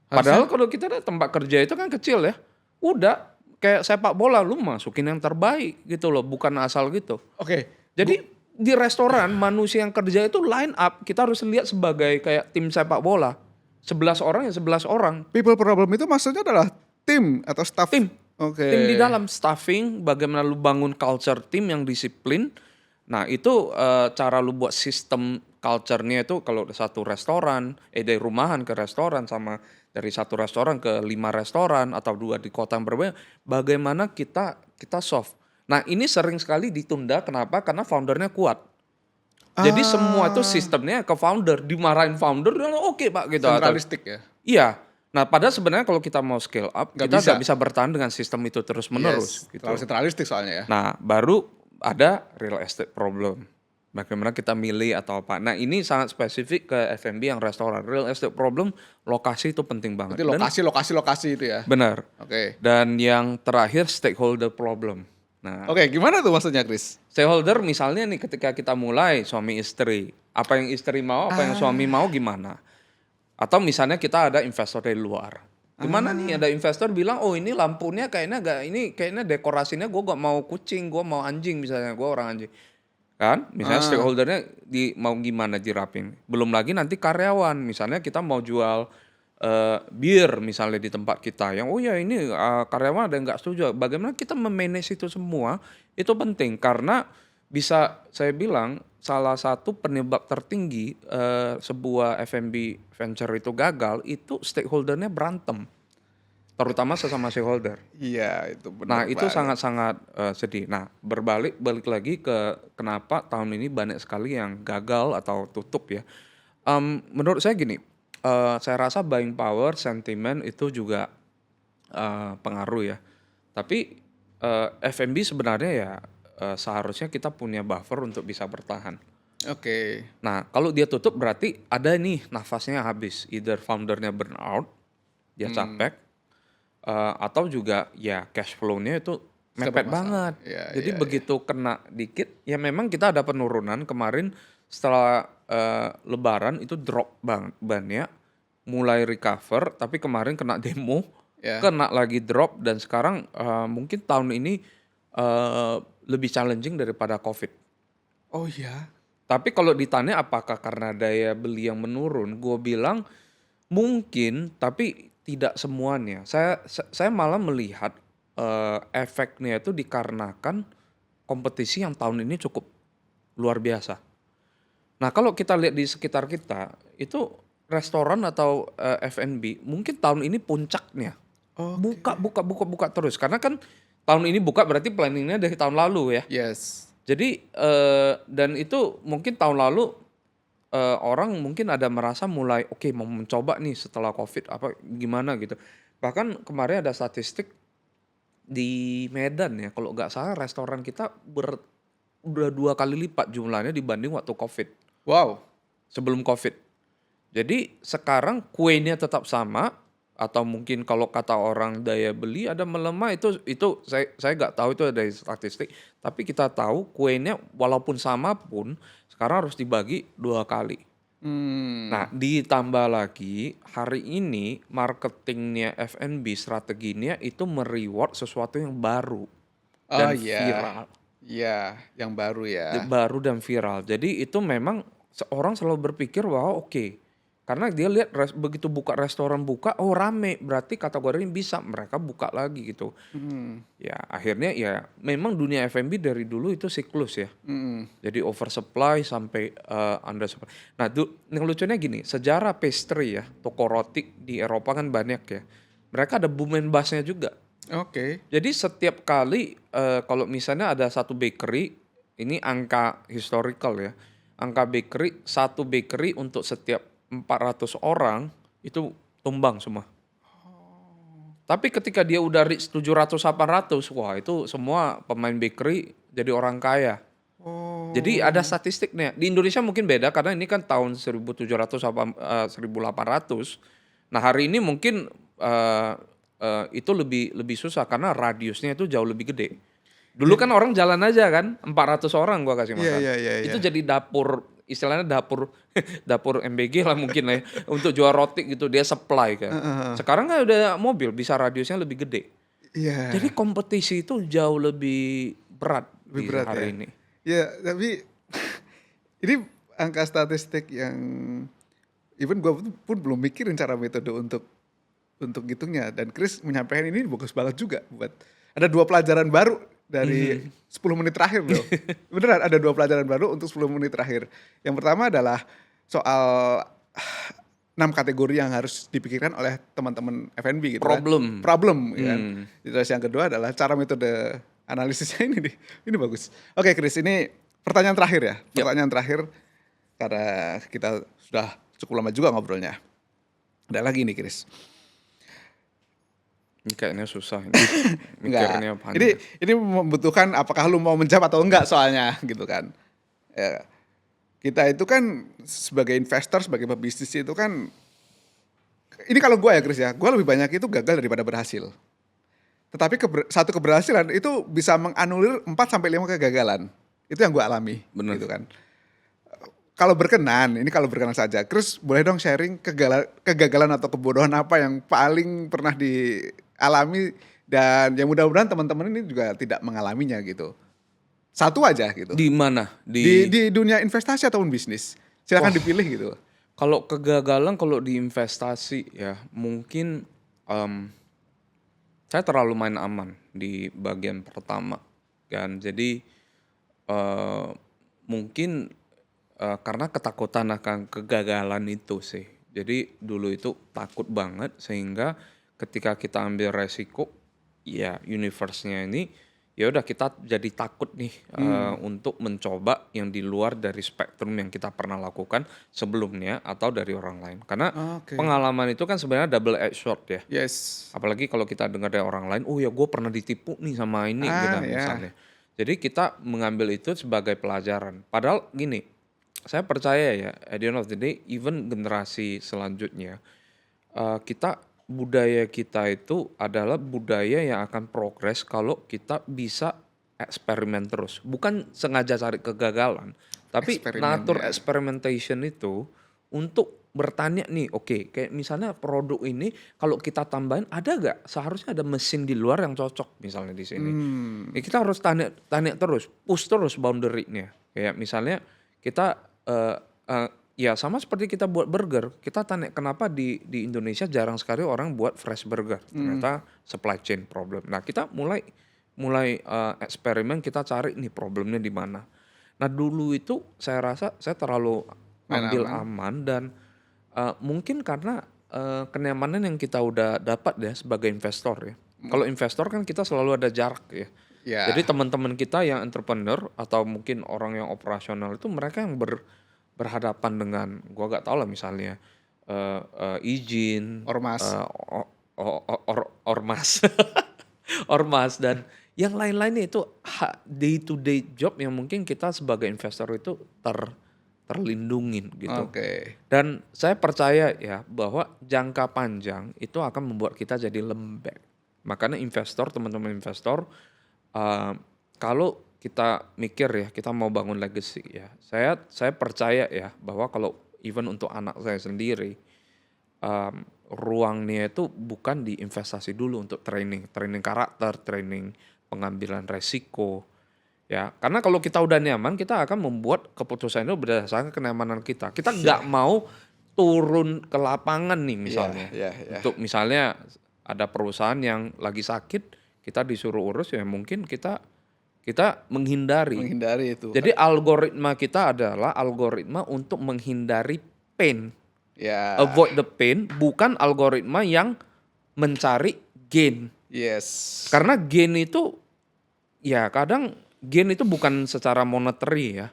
Padahal Harusnya kalau kita ada tempat kerja itu kan kecil ya. Udah kayak sepak bola lu masukin yang terbaik gitu loh, bukan asal gitu. oke. Jadi di restoran manusia yang kerja itu line up, kita harus lihat sebagai kayak tim sepak bola. 11 orang ya 11 orang. People problem itu maksudnya adalah tim atau staff. Tim. Oke. Tim di dalam staffing, bagaimana lu bangun culture tim yang disiplin. Nah, itu cara lu buat sistem culture-nya itu kalau satu restoran, dari rumahan ke restoran sama dari satu restoran ke 5 restoran atau 2 di kota yang berbeda, bagaimana kita solve. Nah, ini sering sekali ditunda, kenapa? Karena foundernya kuat. Jadi semua itu Ah, sistemnya ke founder, dimarahin founder, "Oke Pak," gitu atau sentralistik ya? iya. Nah, padahal sebenarnya kalau kita mau scale up, Nggak kita bisa? nggak bisa bertahan dengan sistem itu terus-menerus Yes, terlalu gitu. sentralistik soalnya ya? Nah, baru ada real estate problem. Bagaimana kita milih atau apa. Nah, ini sangat spesifik ke F&B yang restoran. Real estate problem, lokasi itu penting banget. Berarti Dan lokasi itu ya? benar. Oke. Dan yang terakhir stakeholder problem. Nah, Oke, gimana tuh maksudnya, Chris? stakeholder misalnya nih ketika kita mulai suami istri, apa yang istri mau, apa yang suami mau Ah, gimana. Atau misalnya kita ada investor dari luar. Gimana nih ah, ada investor bilang, oh ini lampunya kayaknya gak, ini kayaknya dekorasinya gue gak mau kucing, gue mau anjing misalnya, gue orang anjing. Kan, misalnya ah. stakeholdernya mau gimana dirapin. Belum lagi nanti karyawan, misalnya kita mau jual bir misalnya di tempat kita, yang oh ya ini karyawan ada yang nggak setuju. Bagaimana kita memanage itu semua, itu penting. Karena bisa saya bilang salah satu penyebab tertinggi sebuah F&B venture itu gagal, itu stakeholdernya berantem. Terutama sesama stakeholder. Iya, itu bener Nah, itu banget. sangat-sangat sedih. Nah, balik lagi ke kenapa tahun ini banyak sekali yang gagal atau tutup ya. Menurut saya gini, saya rasa buying power, sentiment itu juga pengaruh ya. Tapi F&B sebenarnya ya seharusnya kita punya buffer untuk bisa bertahan. Oke. Nah, kalau dia tutup berarti ada nih nafasnya habis. Either foundernya burn out, dia Hmm, capek, atau juga ya cash flow-nya itu sudah mepet bermasalah. banget. Iya, Jadi iya, iya. begitu kena dikit, ya memang kita ada penurunan kemarin setelah Lebaran itu drop banyak, mulai recover, tapi kemarin kena demo, Ya. kena lagi drop dan sekarang mungkin tahun ini lebih challenging daripada COVID. Oh iya? Tapi kalau ditanya apakah karena daya beli yang menurun, gue bilang mungkin, tapi tidak semuanya. Saya malah melihat efeknya itu dikarenakan kompetisi yang tahun ini cukup luar biasa. Nah, kalau kita lihat di sekitar kita, itu restoran atau F&B mungkin tahun ini puncaknya. Buka, Oke. buka, buka, buka terus. Karena kan tahun ini buka berarti planningnya dari tahun lalu ya. Yes. Jadi dan itu mungkin tahun lalu orang mungkin ada merasa mulai oke mau mencoba nih setelah Covid apa gimana gitu. Bahkan kemarin ada statistik di Medan ya kalau nggak salah restoran kita udah 2 kali lipat jumlahnya dibanding waktu Covid, Wow. sebelum Covid. Jadi sekarang kuenya tetap sama atau mungkin kalau kata orang daya beli ada melemah itu saya nggak tahu itu dari statistik, tapi kita tahu kuenya walaupun sama pun sekarang harus dibagi 2 kali. Nah, Hmm. ditambah lagi hari ini marketingnya F&B strateginya itu sesuatu yang baru Oh dan iya. viral. Iya, yang baru ya. Baru dan viral. Jadi itu memang orang selalu berpikir bahwa oke, karena dia lihat begitu buka restoran buka, oh rame, berarti kategorinya bisa mereka buka lagi gitu. Hmm. Ya akhirnya ya memang dunia F&B dari dulu itu siklus ya. Hmm. Jadi oversupply sampai undersupply. Nah, yang lucunya gini, sejarah pastry ya, toko roti di Eropa kan banyak ya. Mereka ada boom and bust-nya juga. Oke. Jadi setiap kali kalau misalnya ada satu bakery, ini angka historical ya. Angka bakery, satu bakery untuk setiap 400 orang itu tumbang semua. Tapi ketika dia udah reach 700 800, wah itu semua pemain bakery jadi orang kaya. Jadi ada Oh. statistiknya. Di Indonesia mungkin beda karena ini kan tahun 1700 apa 1800. Nah, hari ini mungkin itu lebih lebih susah karena radiusnya itu jauh lebih gede. Dulu Jadi kan orang jalan aja kan, 400 orang gua kasih iya, makan. iya, iya, iya. Itu jadi dapur, istilahnya dapur dapur MBG lah mungkin lah ya, untuk jual roti gitu, dia supply kan. Heeh, heeh. Sekarang kan udah mobil, bisa radiusnya lebih gede. Jadi Iya, kompetisi itu jauh lebih berat lebih di berat ya. hari ini. Ya, tapi ini angka statistik yang even gue pun belum mikirin cara metode untuk ngitungnya, dan Chris menyampaikan ini bagus banget juga buat ada 2 pelajaran baru dari Mhm. 10 menit terakhir loh. Beneran ada 2 pelajaran baru untuk 10 menit terakhir. Yang pertama adalah soal 6 kategori yang harus dipikirkan oleh teman-teman F&B gitu kan. Problem. Problem ya kan. Hmm. Terus yang kedua adalah cara metode analisisnya ini nih. Ini bagus. Oke Chris, ini pertanyaan terakhir ya. Yap. Pertanyaan terakhir karena kita sudah cukup lama juga ngobrolnya. Ada lagi nih Chris. Ini kayaknya susah ini. Enggak. Mikirnya Ini panjang. ini membutuhkan apakah lu mau menjawab atau enggak soalnya gitu kan. Ya, kita itu kan sebagai investor, sebagai pebisnis itu kan ini kalau gue ya Chris ya, gue lebih banyak itu gagal daripada berhasil. Tetapi satu keberhasilan itu bisa menganulir 4 sampai 5 kegagalan. Itu yang gue alami Bener. gitu kan. Kalau berkenan, ini kalau berkenan saja. Chris boleh dong sharing kegagalan atau kebodohan apa yang paling pernah dialami dan yang mudah-mudahan teman-teman ini juga tidak mengalaminya gitu. Satu aja gitu. Di mana? Di dunia investasi ataupun bisnis. Silakan Wah, dipilih gitu. kalau kegagalan kalau di investasi ya mungkin saya terlalu main aman di bagian pertama kan. Jadi eh, mungkin karena ketakutan akan kegagalan itu sih. Jadi dulu itu takut banget sehingga ketika kita ambil resiko, ya universe-nya ini ya udah kita jadi takut nih untuk mencoba yang di luar dari spektrum yang kita pernah lakukan sebelumnya atau dari orang lain. Karena Oke. pengalaman itu kan sebenarnya double edged sword ya. Yes. Apalagi kalau kita dengar dari orang lain, oh ya gue pernah ditipu nih sama ini gitu Ya. misalnya. Jadi kita mengambil itu sebagai pelajaran. Padahal gini, saya percaya ya, at the end of the day, even generasi selanjutnya, kita budaya kita itu adalah budaya yang akan progres kalau kita bisa eksperimen terus. Bukan sengaja cari kegagalan, tapi Eksperimen natur ya. experimentation itu untuk bertanya nih, oke, kayak misalnya produk ini kalau kita tambahin ada gak seharusnya ada mesin di luar yang cocok misalnya di sini. Ya kita harus tanya terus, push terus boundary-nya. Kayak misalnya kita ya sama seperti kita buat burger, kita tanya kenapa di Indonesia jarang sekali orang buat fresh burger. Ternyata supply chain problem. Nah, kita mulai eksperimen, kita cari nih problemnya di mana. Nah, dulu itu saya rasa saya terlalu Main ambil aman. aman dan mungkin karena kenyamanan yang kita udah dapat ya sebagai investor ya. Kalau investor kan kita selalu ada jarak ya. Ya. Jadi teman-teman kita yang entrepreneur atau mungkin orang yang operasional itu mereka yang berhadapan dengan gua gak tahu lah misalnya izin, Ormas. ormas, ormas dan yang lain-lainnya itu day to day job yang mungkin kita sebagai investor itu terlindungin gitu. Oke. Dan saya percaya ya bahwa jangka panjang itu akan membuat kita jadi lembek. Makanya investor, teman-teman investor, kalau kita mikir ya, kita mau bangun legacy ya. Saya percaya ya bahwa kalau even untuk anak saya sendiri, ruangnya itu bukan di investasi dulu untuk training karakter, training pengambilan resiko. Ya, karena kalau kita udah nyaman, kita akan membuat keputusan itu berdasarkan kenyamanan kita. Kita nggak mau turun ke lapangan nih misalnya. Ya. Untuk misalnya ada perusahaan yang lagi sakit, kita disuruh urus ya mungkin kita menghindari. Menghindari itu. Jadi algoritma kita adalah algoritma untuk menghindari pain. Ya. Avoid the pain, bukan algoritma yang mencari gain. Yes. Karena gain itu ya kadang gain itu bukan secara monetary ya.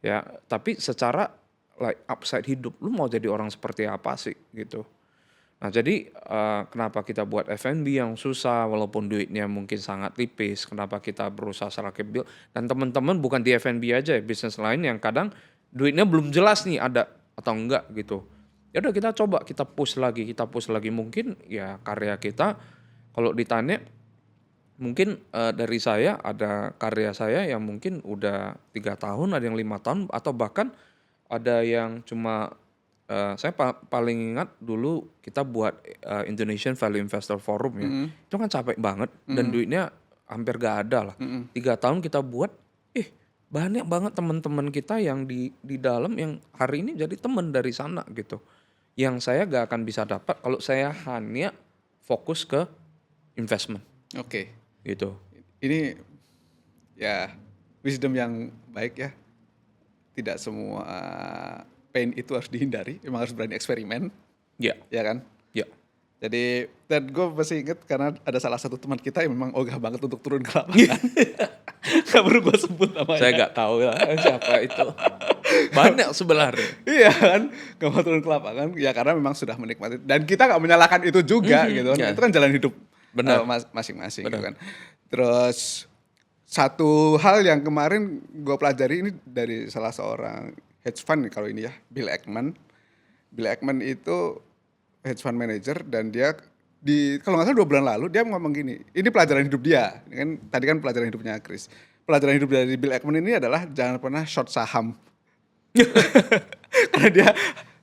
Ya, tapi secara like upside hidup. Lu mau jadi orang seperti apa sih gitu. Nah, jadi kenapa kita buat F&B yang susah walaupun duitnya mungkin sangat tipis, kenapa kita berusaha serakip build dan teman-teman bukan di F&B aja ya, bisnis lain yang kadang duitnya belum jelas nih ada atau enggak gitu. Ya udah kita push lagi mungkin ya karya kita kalau ditanya mungkin dari saya ada karya saya yang mungkin udah 3 tahun, ada yang 5 tahun atau bahkan ada yang cuma saya paling ingat dulu kita buat Indonesian Value Investor Forum ya. Itu kan capek banget dan duitnya hampir gak ada lah. 3 tahun kita buat, banyak banget teman-teman kita yang di dalam yang hari ini jadi teman dari sana gitu. Yang saya gak akan bisa dapat kalau saya hanya fokus ke investment Oke. gitu. Ini ya wisdom yang baik ya. Tidak semua pain itu harus dihindari, emang harus berani eksperimen, Ya, ya kan? ya. Jadi dan gue masih inget karena ada salah satu teman kita yang memang ogah banget untuk turun ke lapangan. Gak perlu gue sebut namanya. Saya nggak tahu lah siapa itu. Banyak sebenarnya. Iya kan, gak mau turun ke lapangan ya karena memang sudah menikmati dan kita gak menyalahkan itu juga gitu kan. ya. Itu kan jalan hidup Benar. masing-masing gitu Benar. kan. Terus satu hal yang kemarin gue pelajari ini dari salah seorang hedge fund nih kalau ini ya, Bill Ackman. Bill Ackman itu hedge fund manager dan dia kalau nggak salah 2 bulan lalu dia ngomong gini, ini pelajaran hidup dia. Ini kan tadi kan pelajaran hidupnya Chris. Pelajaran hidup dari Bill Ackman ini adalah jangan pernah short saham. Karena dia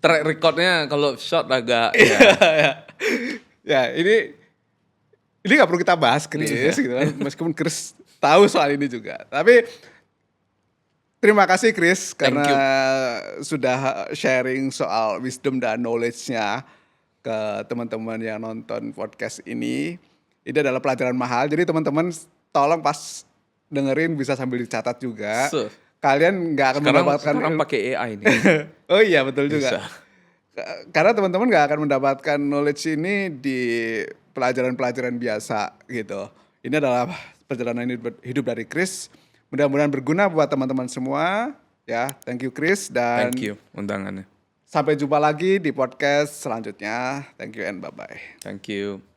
Track recordnya kalau shot agak ya, ya. ya ini nggak perlu kita bahas Chris gitu kan. Meskipun Chris tahu soal ini juga. Tapi terima kasih Chris karena sudah sharing soal wisdom dan knowledge-nya ke teman-teman yang nonton podcast ini. Ini adalah pelajaran mahal. Jadi teman-teman tolong pas dengerin bisa sambil dicatat juga. Kalian nggak akan mendapatkan Sekarang pakai AI ini. Oh iya betul juga. Bisa. Karena teman-teman nggak akan mendapatkan knowledge ini di pelajaran-pelajaran biasa gitu. Ini adalah perjalanan hidup dari Chris. Mudah-mudahan berguna buat teman-teman semua. Ya, thank you Chris dan Thank you undangannya. sampai jumpa lagi di podcast selanjutnya. Thank you and bye-bye. Thank you.